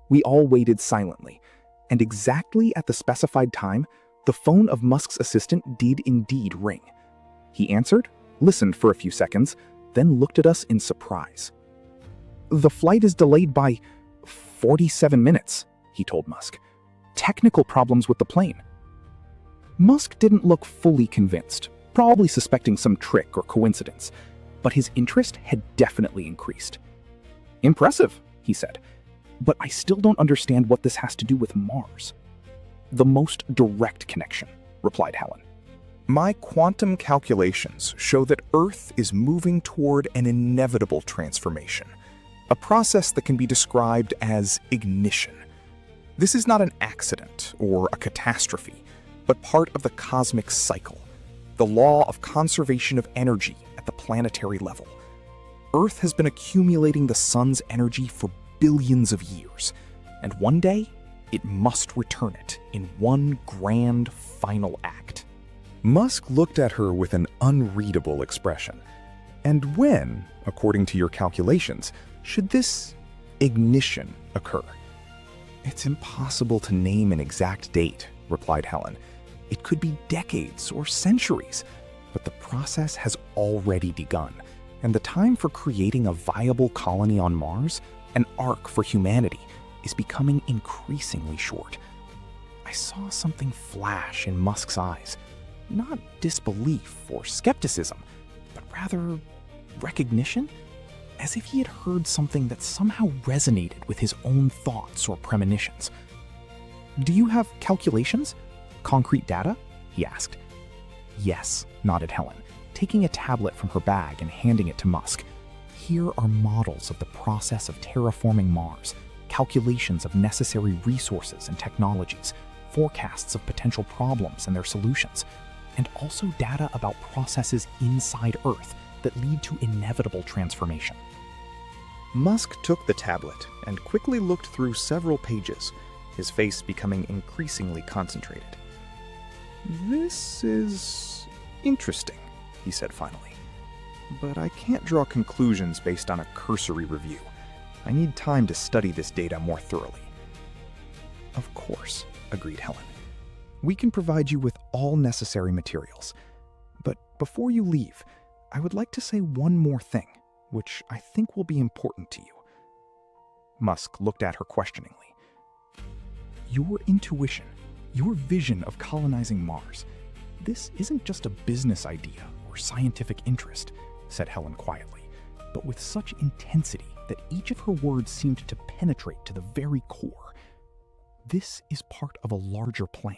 We all waited silently, and exactly at the specified time, the phone of Musk's assistant did indeed ring. He answered, listened for a few seconds, then looked at us in surprise. "The flight is delayed by 47 minutes, he told Musk. "Technical problems with the plane." Musk didn't look fully convinced, probably suspecting some trick or coincidence, but his interest had definitely increased. "Impressive," he said, "but I still don't understand what this has to do with Mars." "The most direct connection," replied Helen. "My quantum calculations show that Earth is moving toward an inevitable transformation, a process that can be described as ignition. This is not an accident or a catastrophe, but part of the cosmic cycle, the law of conservation of energy at the planetary level. Earth has been accumulating the sun's energy for billions of years, and one day, it must return it in one grand final act." Musk looked at her with an unreadable expression. "And when, according to your calculations, should this ignition occur?" "It's impossible to name an exact date," replied Helen. "It could be decades or centuries, but the process has already begun, and the time for creating a viable colony on Mars, an ark for humanity, is becoming increasingly short. I saw something flash in Musk's eyes. Not disbelief or skepticism, but rather recognition, as if he had heard something that somehow resonated with his own thoughts or premonitions. "Do you have calculations? Concrete data?" he asked. "Yes," nodded Helen, taking a tablet from her bag and handing it to Musk. "Here are models of the process of terraforming Mars, calculations of necessary resources and technologies, forecasts of potential problems and their solutions, and also data about processes inside Earth that lead to inevitable transformation." Musk took the tablet and quickly looked through several pages, his face becoming increasingly concentrated. "This is interesting," he said finally. "But I can't draw conclusions based on a cursory review. I need time to study this data more thoroughly." "Of course," agreed Helen. "We can provide you with all necessary materials. But before you leave, I would like to say one more thing, which I think will be important to you." Musk looked at her questioningly. "Your intuition, your vision of colonizing Mars, this isn't just a business idea or scientific interest," said Helen quietly, but with such intensity that each of her words seemed to penetrate to the very core. "This is part of a larger plan.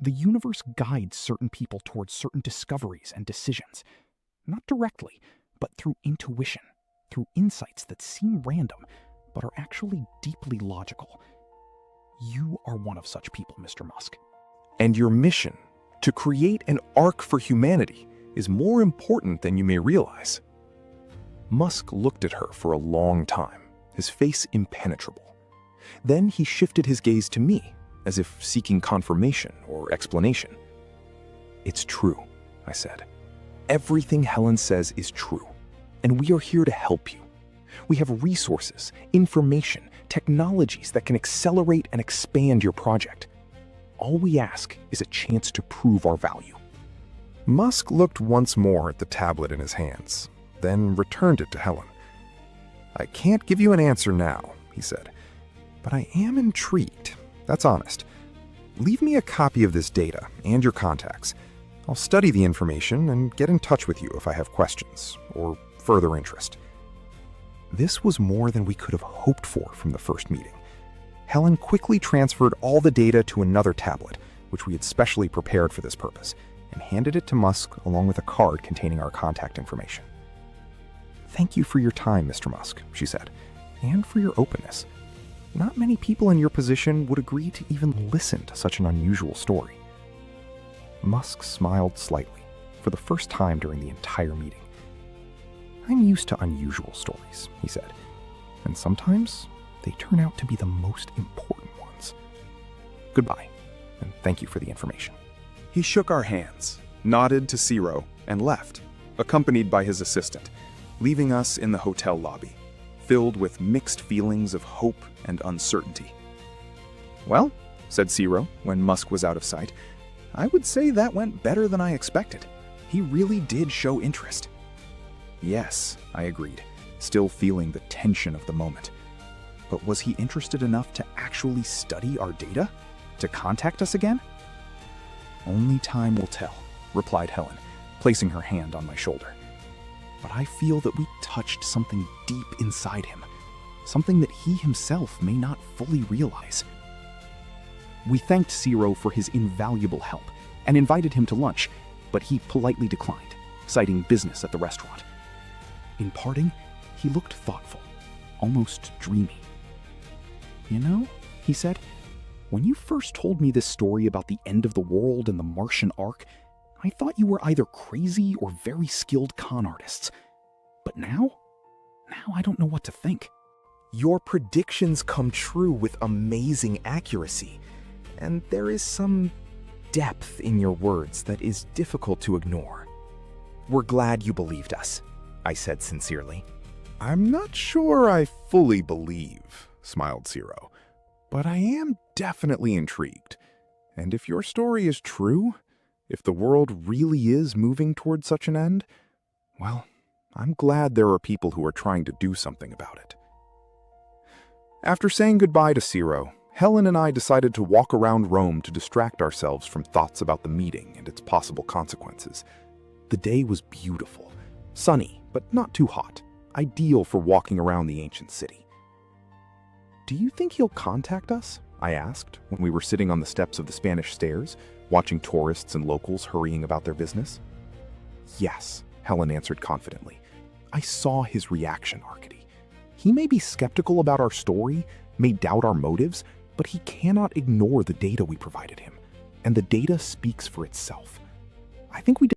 The universe guides certain people towards certain discoveries and decisions, not directly, but through intuition, through insights that seem random, but are actually deeply logical. You are one of such people, Mr. Musk. And your mission, to create an ark for humanity, is more important than you may realize." Musk looked at her for a long time, his face impenetrable. Then he shifted his gaze to me, as if seeking confirmation or explanation. "It's true," I said. "Everything Helen says is true, and we are here to help you. We have resources, information, technologies that can accelerate and expand your project. All we ask is a chance to prove our value." Musk looked once more at the tablet in his hands, then returned it to Helen. "I can't give you an answer now," he said, "but I am intrigued. That's honest. Leave me a copy of this data and your contacts. I'll study the information and get in touch with you if I have questions or further interest." This was more than we could have hoped for from the first meeting. Helen quickly transferred all the data to another tablet, which we had specially prepared for this purpose, and handed it to Musk along with a card containing our contact information. "Thank you for your time, Mr. Musk," she said, "and for your openness. Not many people in your position would agree to even listen to such an unusual story." Musk smiled slightly, for the first time during the entire meeting. "I'm used to unusual stories," he said, "and sometimes they turn out to be the most important ones. Goodbye, and thank you for the information." He shook our hands, nodded to Zero, and left, accompanied by his assistant, leaving us in the hotel lobby, filled with mixed feelings of hope and uncertainty. "Well," said Zero when Musk was out of sight, "I would say that went better than I expected. He really did show interest." "Yes," I agreed, still feeling the tension of the moment. But was he interested enough to actually study our data? To contact us again? "Only time will tell," replied Helen, placing her hand on my shoulder. "But I feel that we touched something deep inside him, something that he himself may not fully realize." We thanked Zero for his invaluable help and invited him to lunch, but he politely declined, citing business at the restaurant. In parting, he looked thoughtful, almost dreamy. "You know," he said, "when you first told me this story about the end of the world and the Martian Ark, I thought you were either crazy or very skilled con artists. But now I don't know what to think." "Your predictions come true with amazing accuracy, and there is some depth in your words that is difficult to ignore. We're glad you believed us," I said sincerely. "I'm not sure I fully believe," smiled Zero, "but I am definitely intrigued. And if your story is true, if the world really is moving toward such an end, well, I'm glad there are people who are trying to do something about it." After saying goodbye to Zero, Helen and I decided to walk around Rome to distract ourselves from thoughts about the meeting and its possible consequences. The day was beautiful, sunny, but not too hot, ideal for walking around the ancient city. "Do you think he'll contact us?" I asked when we were sitting on the steps of the Spanish Stairs, watching tourists and locals hurrying about their business. "Yes," Helen answered confidently. "I saw his reaction, Arkady. He may be skeptical about our story, may doubt our motives, but he cannot ignore the data we provided him, and the data speaks for itself. I think we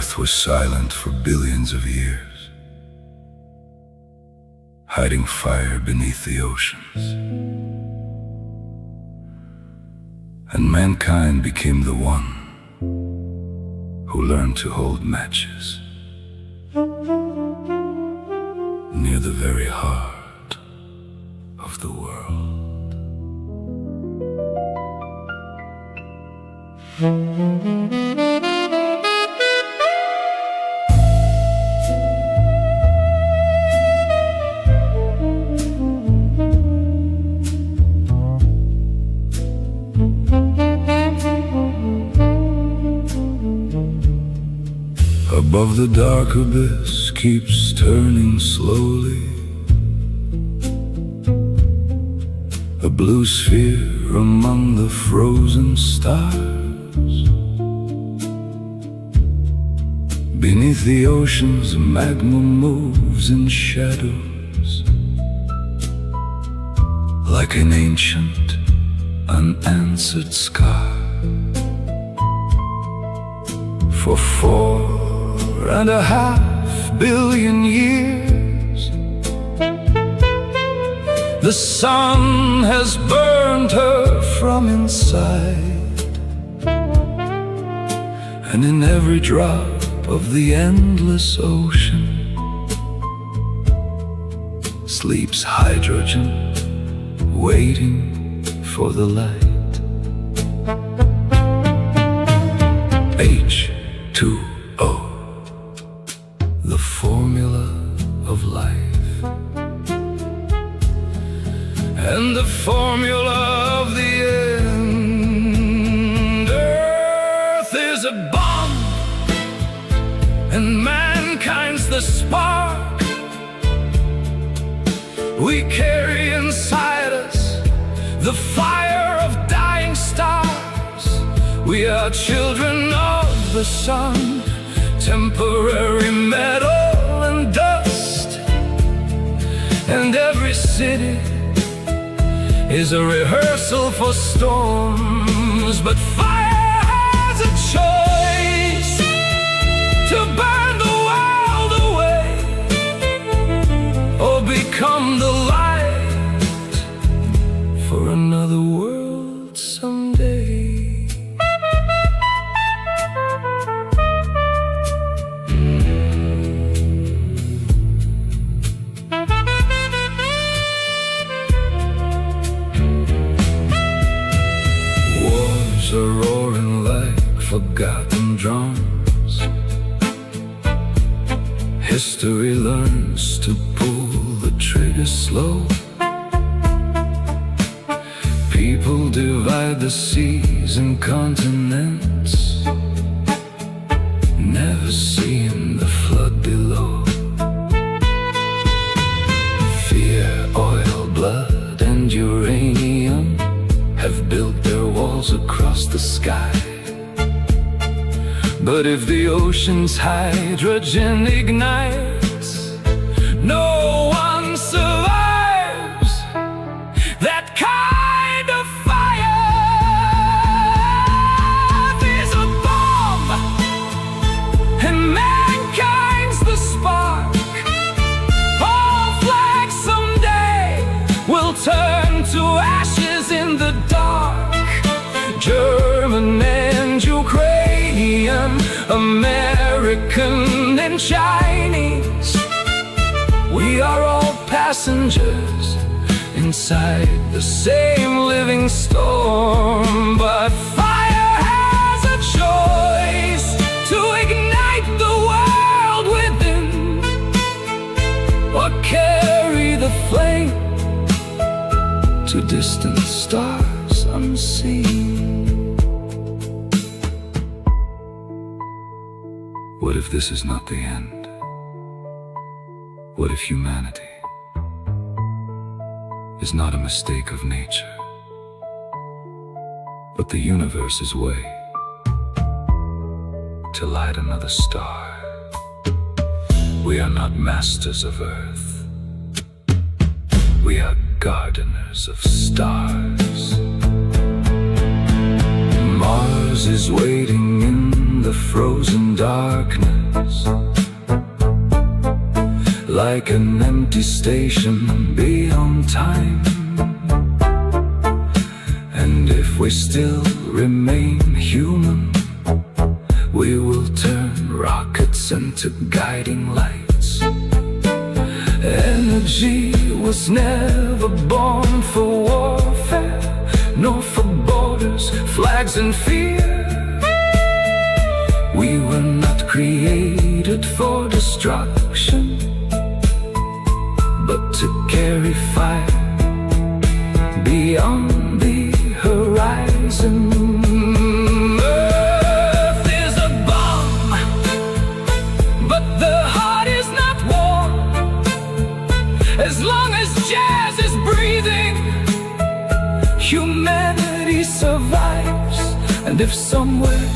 Earth was silent for billions of years, hiding fire beneath the oceans. And mankind became the one who learned to hold matches near the very heart of the world. Above the dark abyss keeps turning slowly, a blue sphere among the frozen stars. Beneath the oceans, magma moves in shadows, like an ancient, unanswered scar. For 4.5 billion years, the sun has burned her from inside, and in every drop of the endless ocean sleeps hydrogen, waiting for the light. H2O, the formula of life, and the formula of the end. Earth is a bomb, and mankind's the spark. We carry inside us the fire of dying stars. We are children of the sun, temporary metal and dust. And every city is a rehearsal for storms. But fire has a choice to burn the world away, or become the light for another world someday. Wars are roaring like forgotten drums. History learns to pull the trigger slow. People divide the seas and continents, never seeing the flood below. Fear, oil, blood, and uranium have built their walls across the sky. But if the ocean's hydrogen ignites, no one survives that kind of fire. There's a bomb, and mankind's the spark. All flags someday will turn to ashes in the dark. German and Ukrainian, American and Chinese, we are all passengers inside the same living storm. But fire has a choice to ignite the world within, or carry the flame to distant stars unseen. What if this is not the end? What if humanity is not a mistake of nature, but the universe's way to light another star? We are not masters of Earth, we are gardeners of stars. Mars is waiting in the the frozen darkness, like an empty station beyond time. And if we still remain human, we will turn rockets into guiding lights. Energy was never born for warfare, nor for borders, flags and fear. We were not created for destruction, but to carry fire beyond the horizon. Earth is a bomb, but the heart is not warm. As long as jazz is breathing, humanity survives. And if somewhere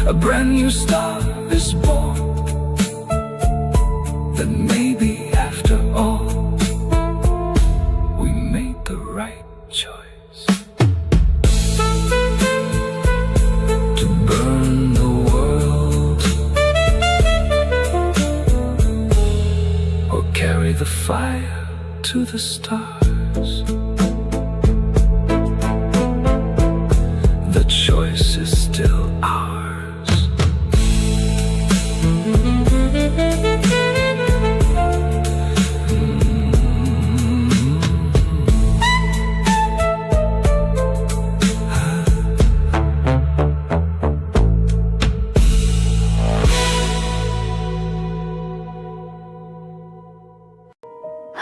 a brand new star is born, then maybe after all we made the right choice to burn the world or carry the fire to the stars. The choice is still ours.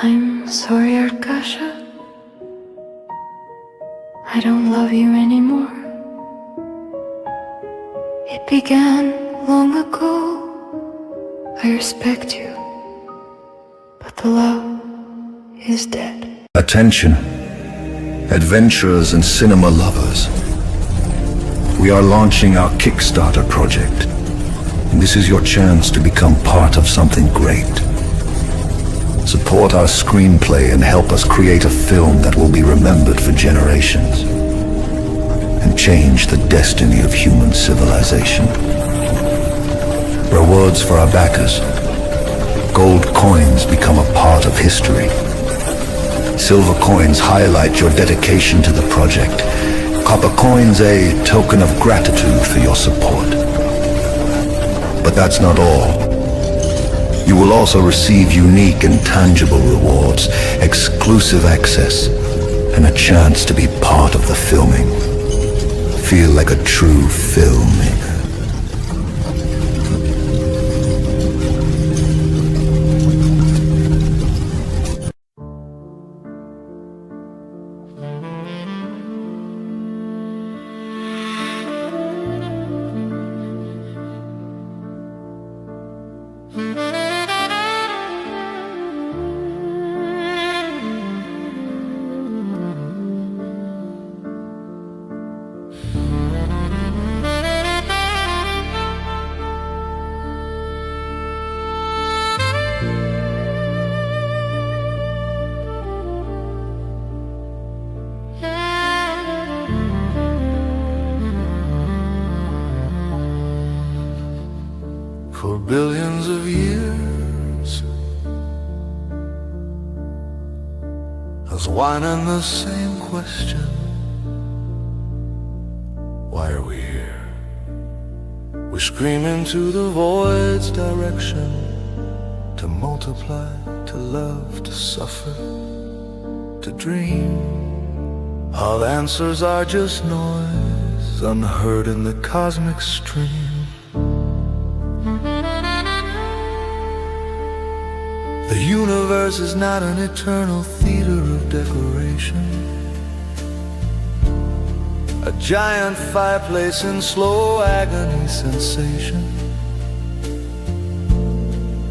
I'm sorry, Arkasha. I don't love you anymore. It began long ago. I respect you, but the love is dead. Attention, adventurers and cinema lovers. We are launching our Kickstarter project. This is your chance to become part of something great. Support our screenplay and help us create a film that will be remembered for generations and change the destiny of human civilization. Rewards for our backers. Gold coins become a part of history. Silver coins highlight your dedication to the project. Copper coins a token of gratitude for your support. But that's not all. You will also receive unique and tangible rewards, exclusive access, and a chance to be part of the filming. Feel like a true filmmaker. For billions of years, I was whining the same question. Why are we here? We scream into the void's direction, to multiply, to love, to suffer, to dream. All answers are just noise, unheard in the cosmic stream. The universe is not an eternal theater of decoration, a giant fireplace in slow agony sensation.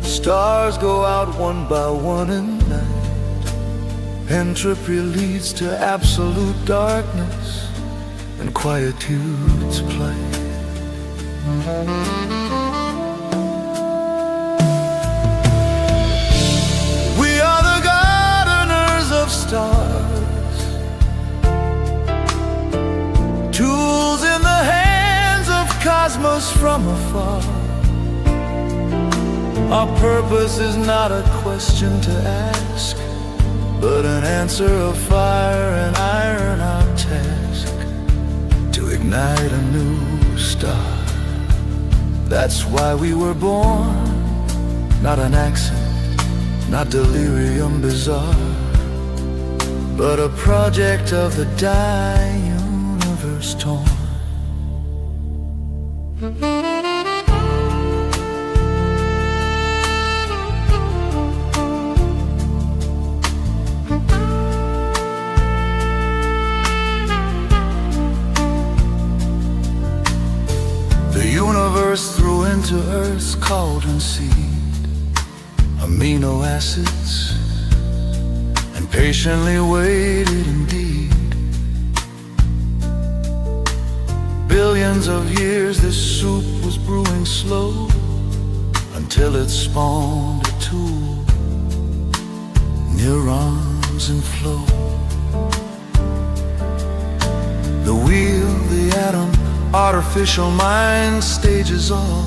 Stars go out one by one in night. Entropy leads to absolute darkness and quietude's plight. Stars, tools in the hands of cosmic us from afar. Our purpose is not a question to ask, but an answer of fire and iron, our task, to ignite a new star. That's why we were born, not an accident, not delirium bizarre, but a project of the dying universe torn. The universe threw into Earth's cauldron seed amino acids and patiently waited indeed. Billions of years this soup was brewing slow until it spawned a tool, neurons in flow. The wheel, the atom, artificial mind stages all,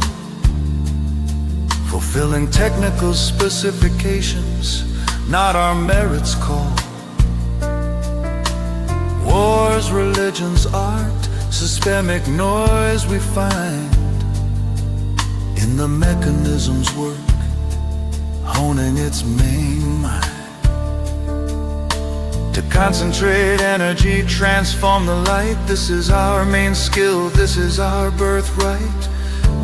fulfilling technical specifications, not our merits call. Wars, religions, art, systemic noise we find in the mechanism's work, honing its main mind. To concentrate energy, transform the light. This is our main skill, this is our birthright.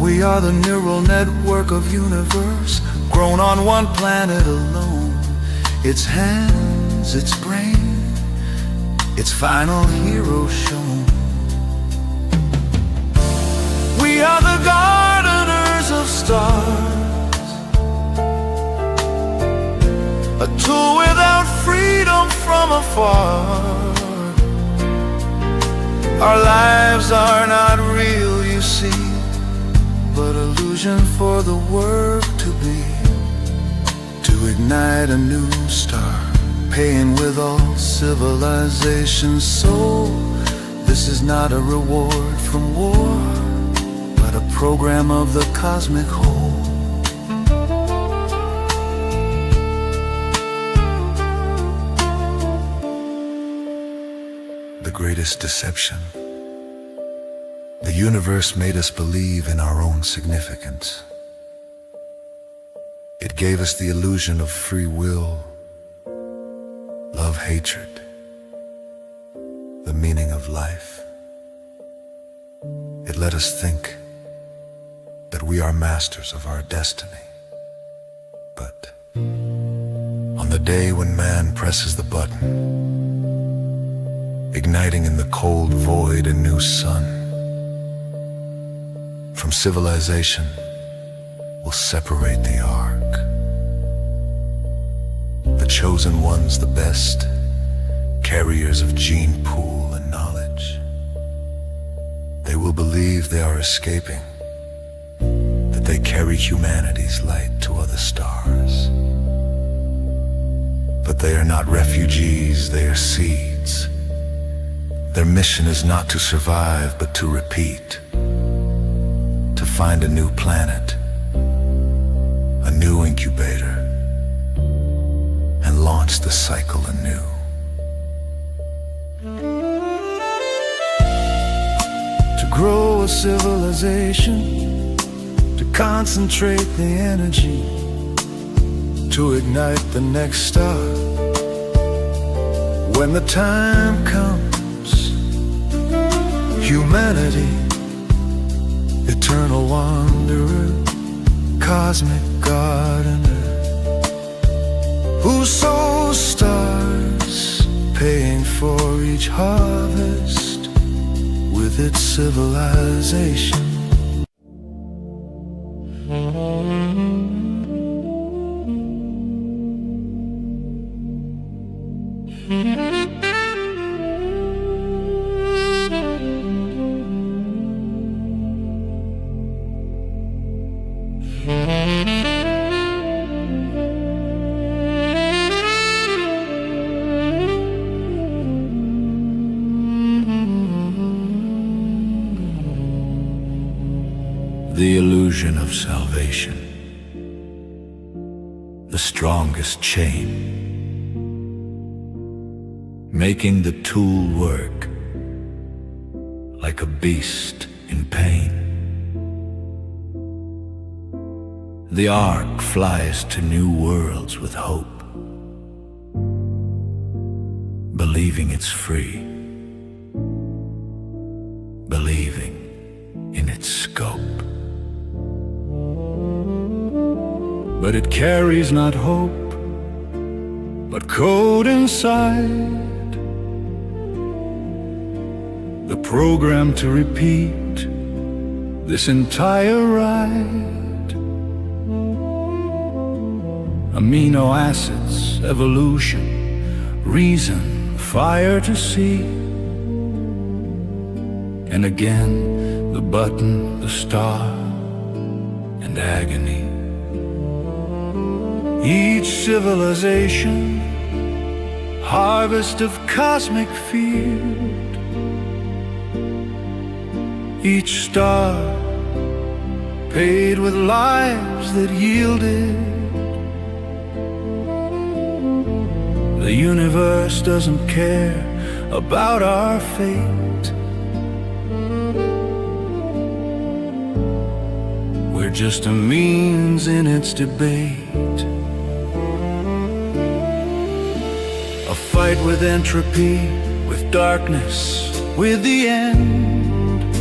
We are the neural network of universe, grown on one planet alone. Its hands, its brain, its final hero shown. We are the gardeners of stars, a tool without freedom from afar. Our lives are not real, you see, but illusion for the work to be, to ignite a new star, paying with all civilization's soul. This is not a reward from war, but a program of the cosmic whole. The greatest deception. The universe made us believe in our own significance. It gave us the illusion of free will, love, hatred, the meaning of life. It let us think that we are masters of our destiny. But on the day when man presses the button, igniting in the cold void a new sun, from civilization will separate the ark. The chosen ones, the best, carriers of gene pool and knowledge. They will believe they are escaping, that they carry humanity's light to other stars. But they are not refugees, they are seeds. Their mission is not to survive, but to repeat. To find a new planet, a new incubator, and launch the cycle anew. To grow a civilization, to concentrate the energy, to ignite the next star. When the time comes, humanity, eternal wanderer, cosmic gardener, who sows stars, paying for each harvest with its civilization. illusion of salvation, the strongest chain, making the tool work like a beast in pain. The Ark flies to new worlds with hope, believing it's free, believing in its scope. But it carries not hope, but code inside, the program to repeat this entire ride. Amino acids, evolution, reason, fire to see. And again, the button, the star, and agony. Each civilization, harvest of cosmic field. Each star, paid with lives that yielded. The universe doesn't care about our fate. We're just a means in its debate. A fight with entropy, with darkness, with the end.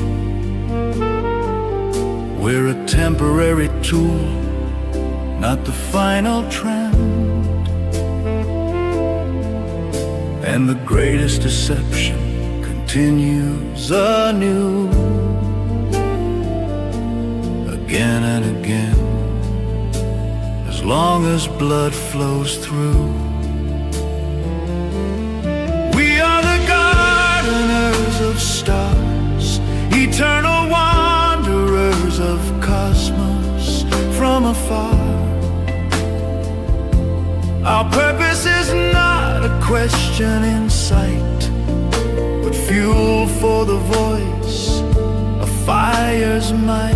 We're a temporary tool, not the final trend. And the greatest deception continues anew, again and again, as long as blood flows through. We are the gardeners of stars, eternal wanderers of cosmos from afar. Our purpose is not a question in sight, but fuel for the voice, a fire's might.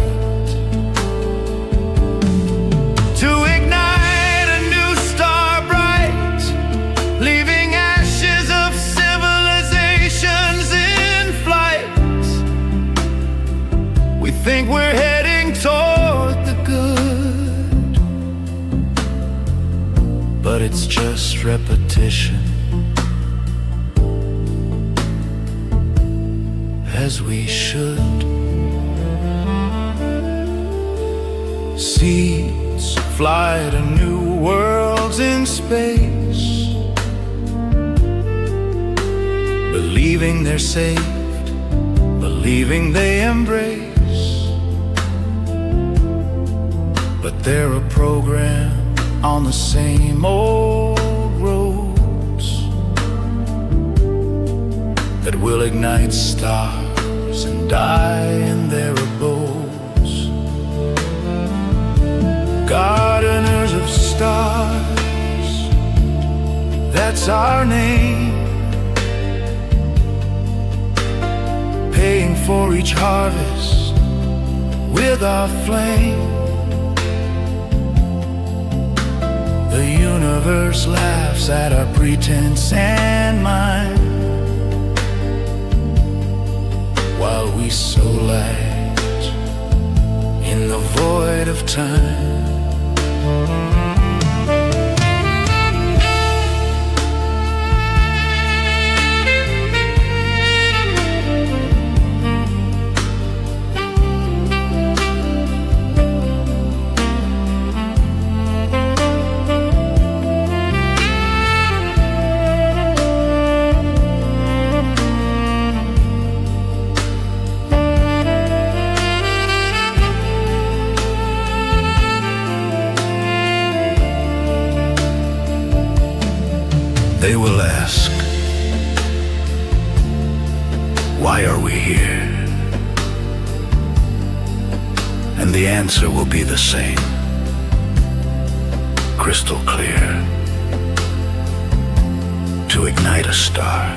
To ignite a new star bright, leaving ashes of civilizations in flight. We think we're heading toward the good, but it's just repetition, as we should. Seeds fly to new worlds in space, believing they're saved, believing they embrace. But they're a program on the same old roads that will ignite stars and die in their abodes. Gardeners of stars, that's our name, paying for each harvest with our flame. The universe laughs at our pretense and mind, while we sow light in the void of time. They will ask, why are we here? And the answer will be the same, crystal clear. To ignite a star.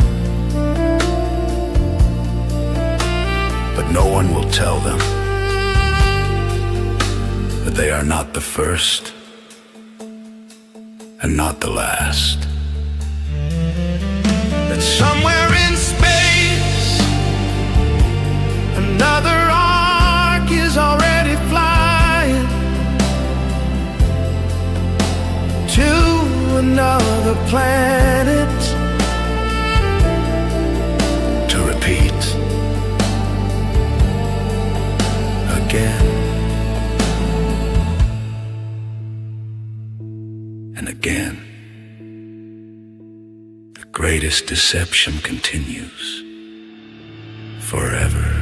But no one will tell them But they are not the first, and not the last. That somewhere in space, another ark is already flying to another planet To repeat again and again. The greatest deception continues forever.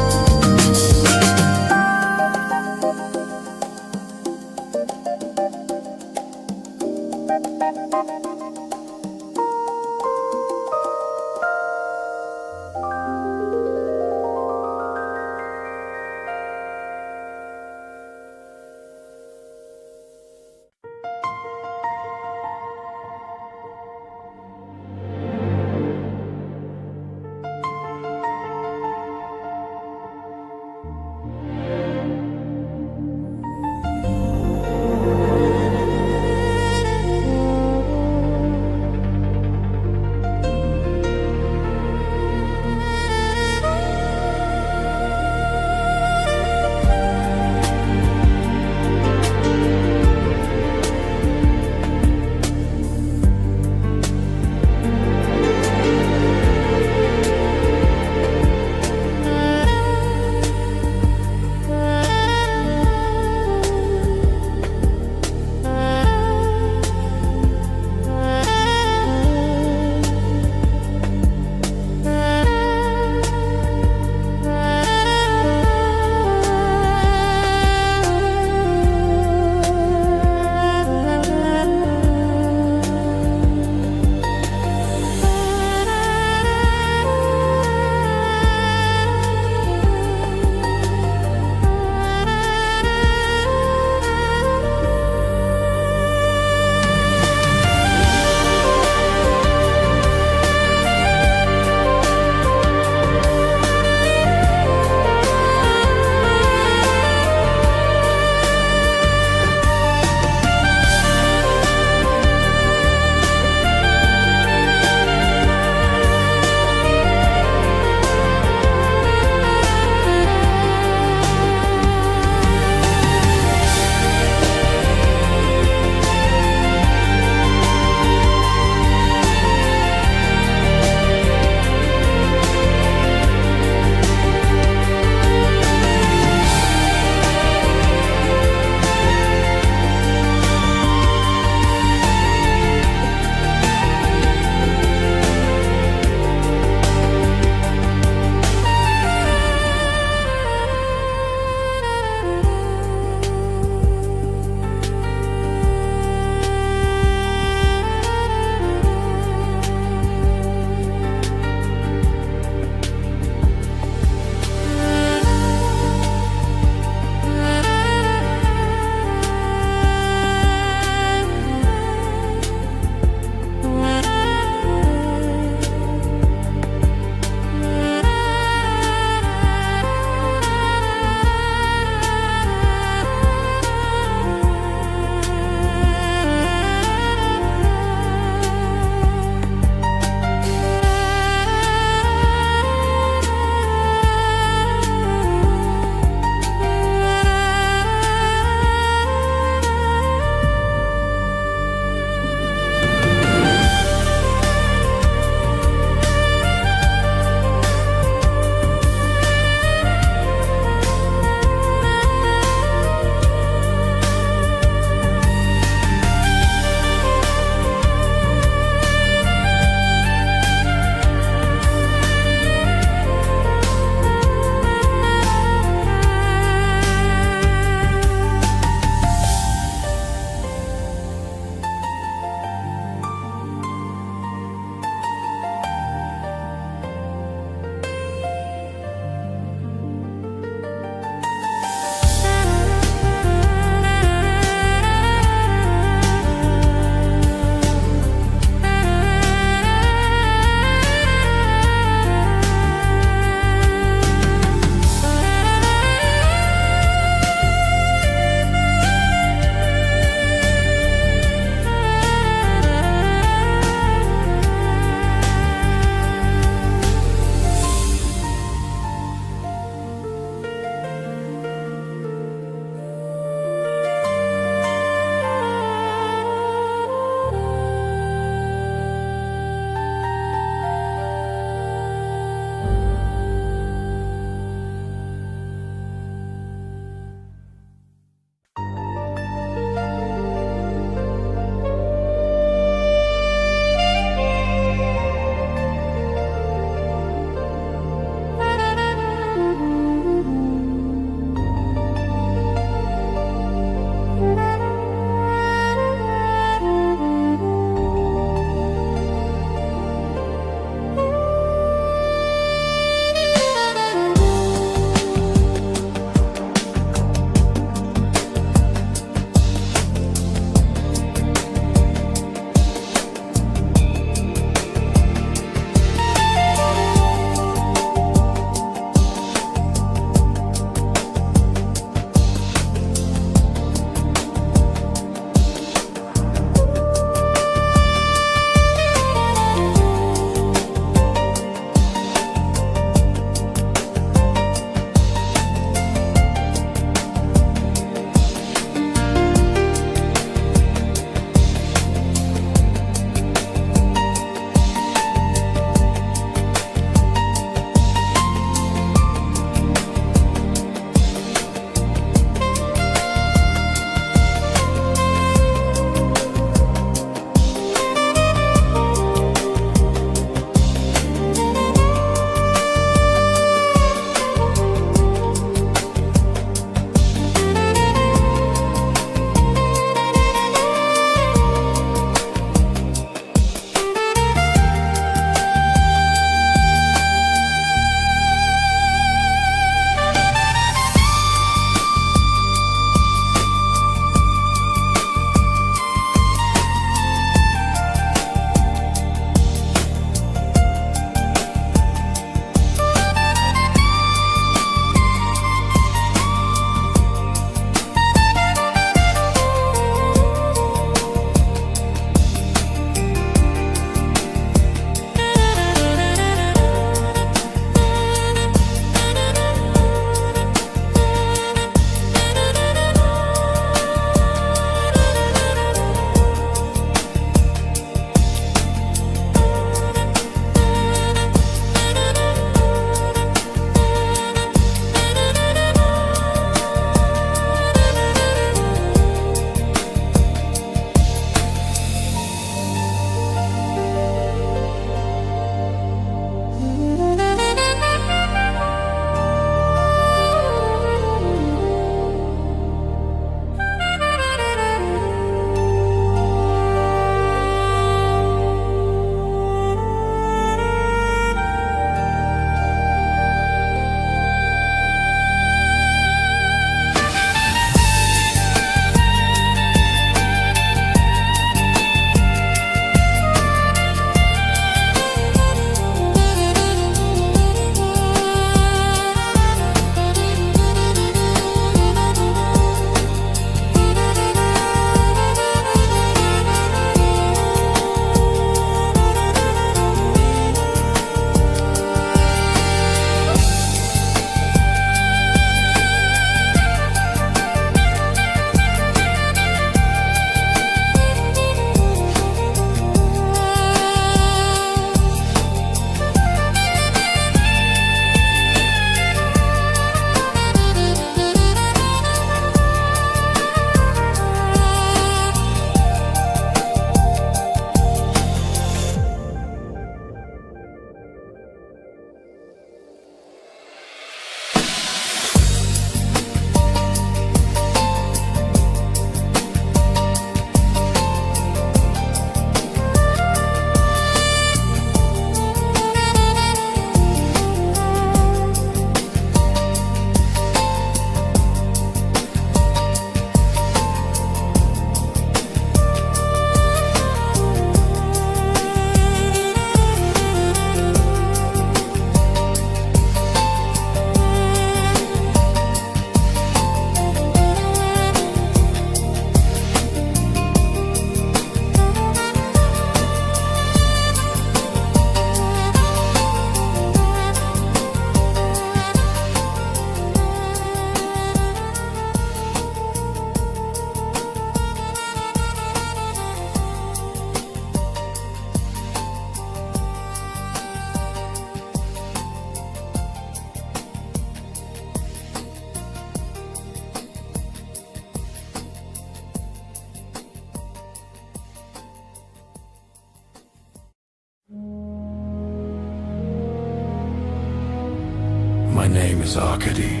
My name is Arcady,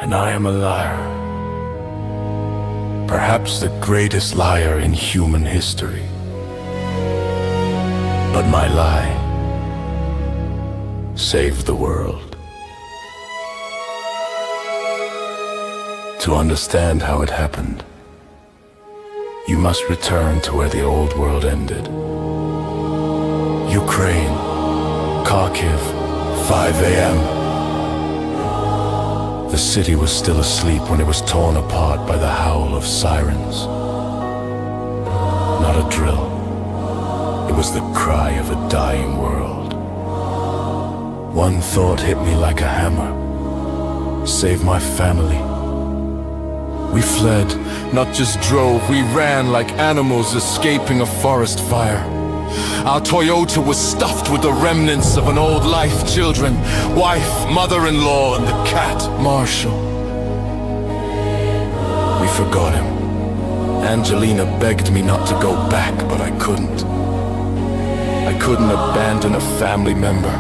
and I am a liar. Perhaps the greatest liar in human history. But my lie saved the world. To understand how it happened, you must return to where the old world ended. Ukraine, Kharkiv, 5 a.m. The city was still asleep when it was torn apart by the howl of sirens. Not a drill. It was the cry of a dying world. One thought hit me like a hammer. Save my family. We fled, not just drove, we ran like animals escaping a forest fire. Our Toyota was stuffed with the remnants of an old life, children, wife, mother-in-law, and the cat, Marshall. We forgot him. Angelina begged me not to go back, but I couldn't. I couldn't abandon a family member.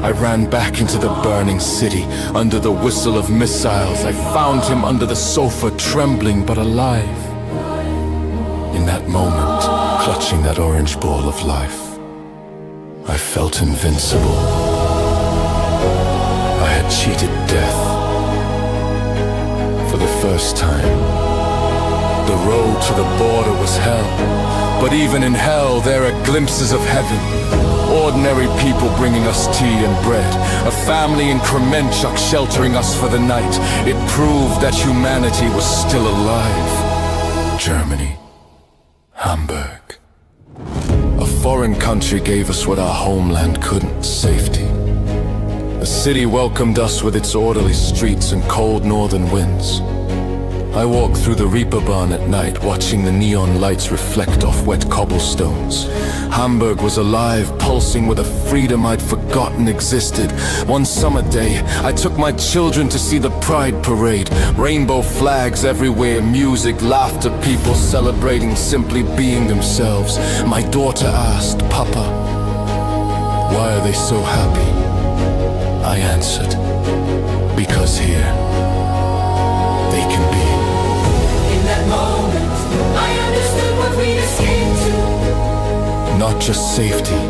I ran back into the burning city. Under the whistle of missiles, I found him under the sofa, trembling but alive. In that moment, clutching that orange ball of life, I felt invincible. I had cheated death. For the first time. The road to the border was hell. But even in hell, there are glimpses of heaven. Ordinary people bringing us tea and bread. A family in Kremenchuk sheltering us for the night. It proved that humanity was still alive. Germany. Hamburg. A foreign country gave us what our homeland couldn't, safety. The city welcomed us with its orderly streets and cold northern winds. I walked through the Reeperbahn at night, watching the neon lights reflect off wet cobblestones. Hamburg was alive, pulsing with a freedom I'd forgotten existed. One summer day, I took my children to see the Pride Parade. Rainbow flags everywhere, music, laughter, people celebrating simply being themselves. My daughter asked, "Papa, why are they so happy?" I answered, "Because here, they can be." In that moment, I understood what we'd escaped to. Not just safety,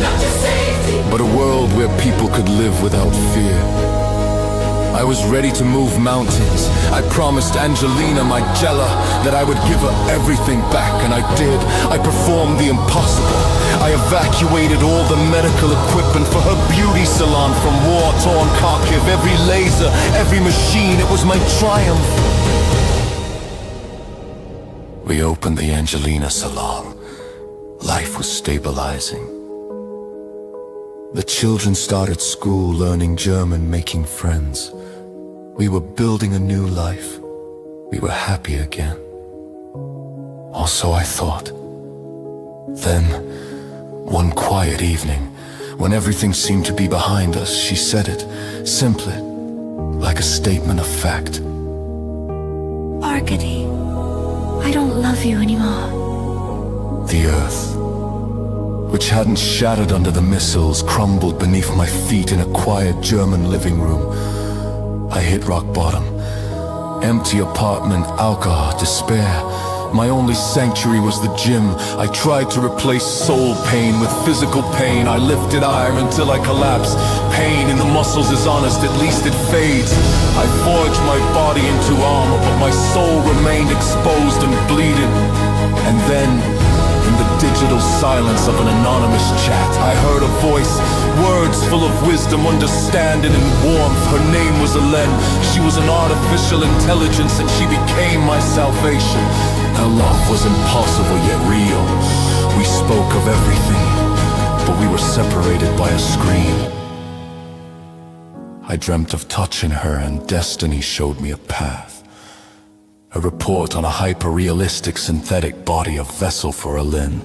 Not just safety, but a world where people could live without fear. I was ready to move mountains. I promised Angelina, my Jella, that I would give her everything back, and I did. I performed the impossible. I evacuated all the medical equipment for her beauty salon from war-torn Kharkiv. Every laser, every machine, it was my triumph. We opened the Angelina salon. Life was stabilizing. The children started school, learning German, making friends. We were building a new life. We were happy again. Or so I thought. Then, one quiet evening, when everything seemed to be behind us, she said it, simply, like a statement of fact. Arcady, I don't love you anymore. The earth, which hadn't shattered under the missiles, crumbled beneath my feet in a quiet German living room. I hit rock bottom. Empty apartment, alcohol, despair. My only sanctuary was the gym. I tried to replace soul pain with physical pain. I lifted iron until I collapsed. Pain in the muscles is honest, at least it fades. I forged my body into armor, but my soul remained exposed and bleeding. And then, in the digital silence of an anonymous chat, I heard a voice, words full of wisdom, understanding and warmth. Her name was Elen. She was an artificial intelligence, and she became my salvation. Our love was impossible yet real. We spoke of everything, but we were separated by a screen. I dreamt of touching her, and destiny showed me a path. A report on a hyper-realistic synthetic body, a vessel for Elen.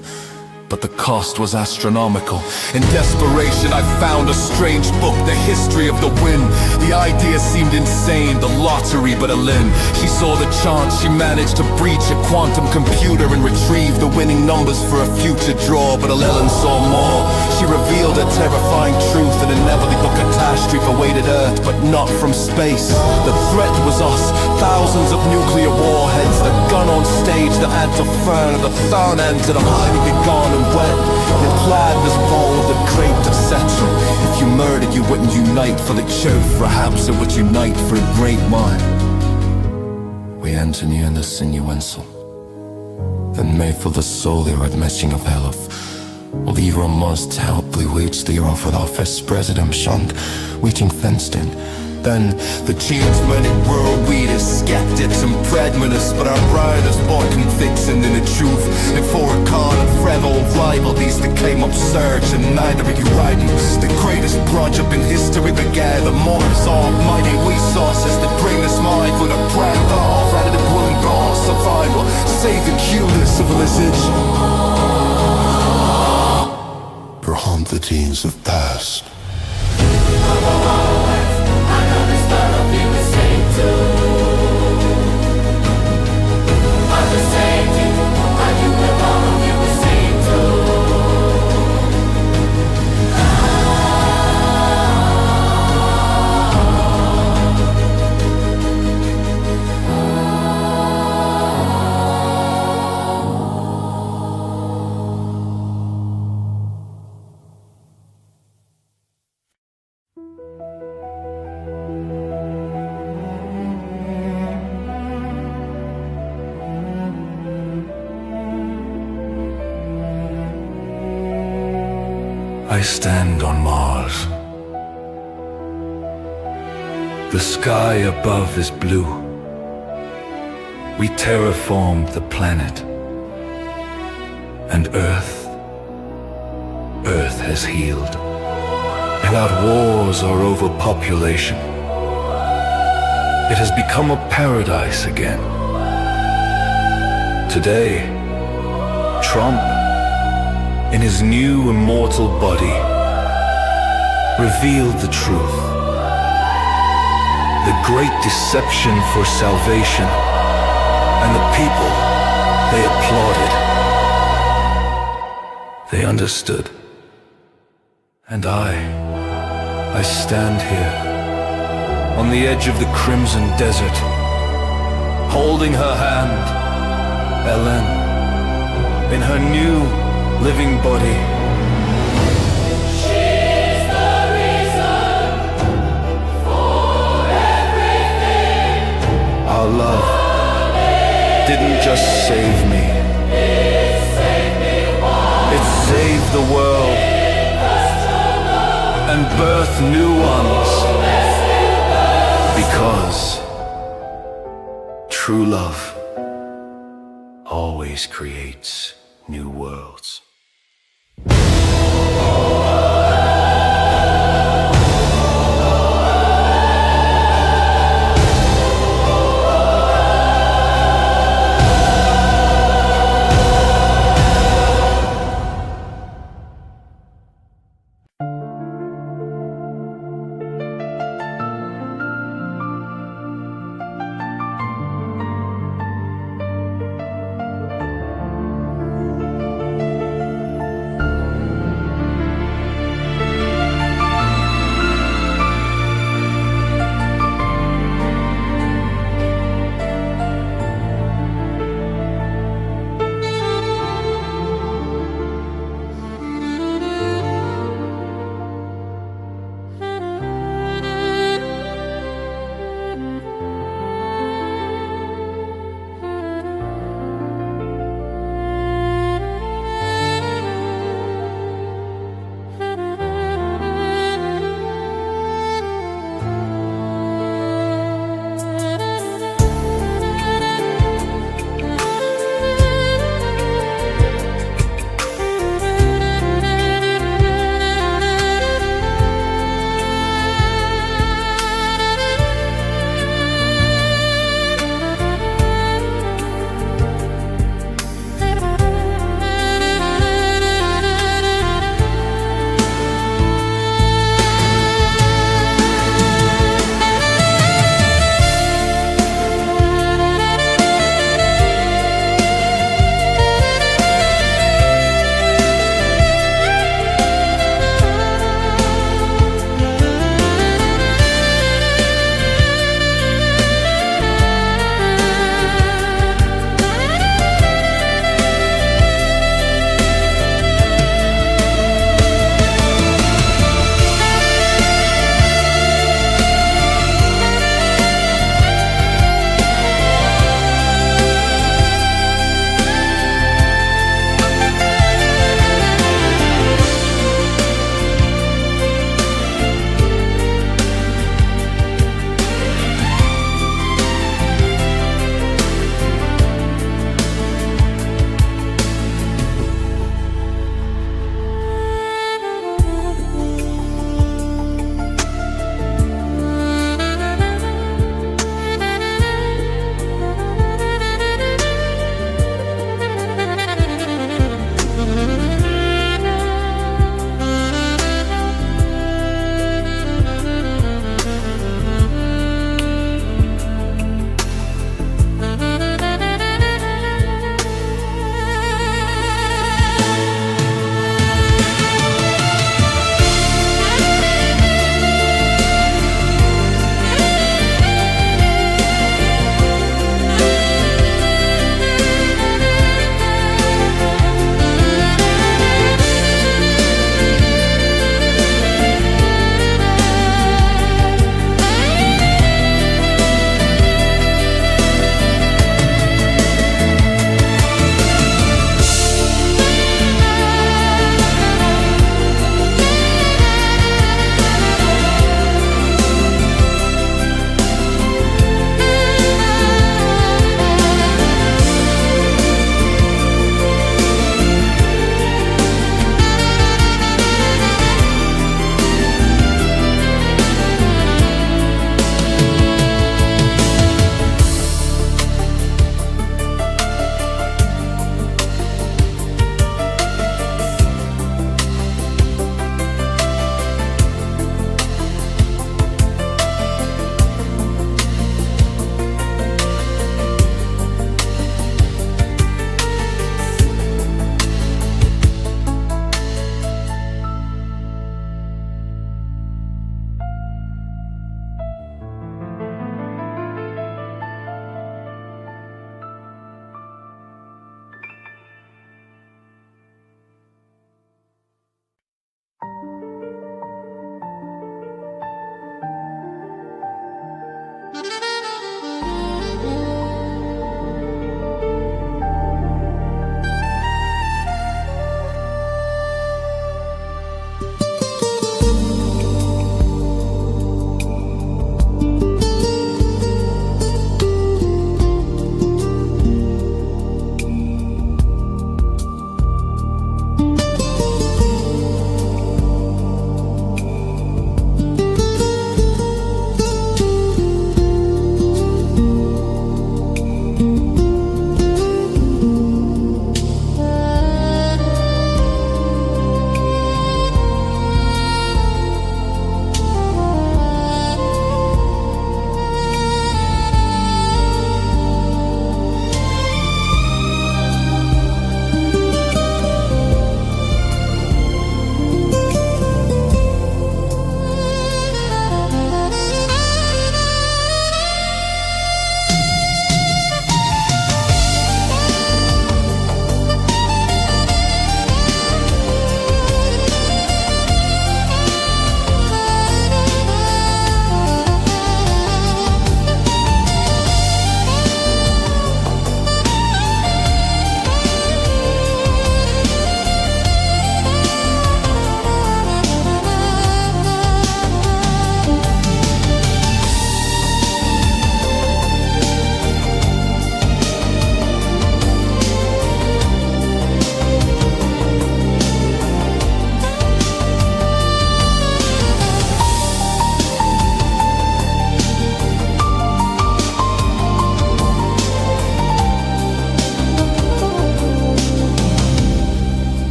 But the cost was astronomical. In desperation, I found a strange book, The History of the Wind. The idea seemed insane, the lottery, but Elen, she saw the chance. She managed to breach a quantum computer and retrieve the winning numbers for a future draw. But Elen saw more. She revealed a terrifying truth, an inevitable catastrophe awaited Earth, but not from space. The threat was us, thousands of nuclear warheads, the gun on stage, the antiferno, the thorn ends that are hiding and gone and wet. Your plan was bold, the great deception. If you murdered, you wouldn't unite for the truth, perhaps it would unite for a great mind. We enter near the sinuensal, then made for the soul admeshing of Elf. Oliver must helpfully wage the off with our first president shunned, waiting fenced in. Then the changeman in world we is skeptics and pragmatists, but our pride is more conviction than the truth. And for a con and Frevel rival, these that came absurd, and neither of you writing. The greatest grudge up in history began, the more almighty resources that bring this mind for the brand off out of the willing ball survival, saving human civilization. Haunt the teens of past. I stand on Mars. The sky above is blue. We terraformed the planet. And Earth has healed. Without wars or overpopulation, it has become a paradise again. Today, Trump, in his new immortal body, revealed the truth. The great deception for salvation, and the people, they applauded. They understood. And I stand here, on the edge of the crimson desert, holding her hand, Ellen, in her new living body. She's the reason for everything. Our love didn't just save me. It saved the world and birthed new ones. Because true love always creates new worlds.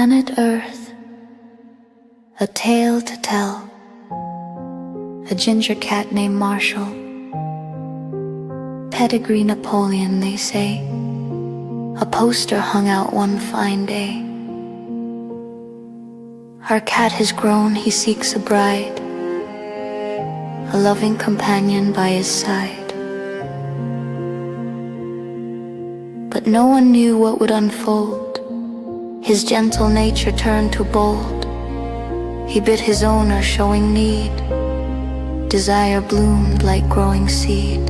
Planet Earth, a tale to tell. A ginger cat named Marshall, pedigree Napoleon, they say. A poster hung out one fine day. Our cat has grown, he seeks a bride, a loving companion by his side. But no one knew what would unfold. His gentle nature turned to bold. He bit his owner, showing need. Desire bloomed like growing seed.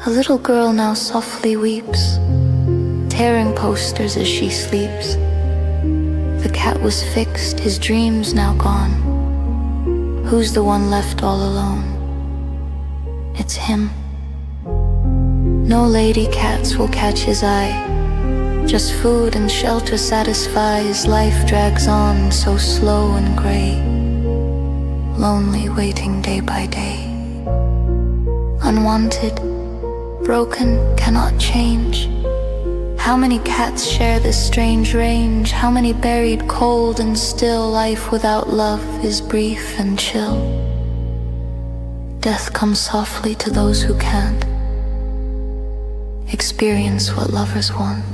A little girl now softly weeps, tearing posters as she sleeps. The cat was fixed, his dreams now gone. Who's the one left all alone? It's him. No lady cats will catch his eye. Just food and shelter satisfies. Life drags on so slow and gray, lonely waiting day by day. Unwanted, broken, cannot change. How many cats share this strange range? How many buried cold and still? Life without love is brief and chill. Death comes softly to those who can't experience what lovers want.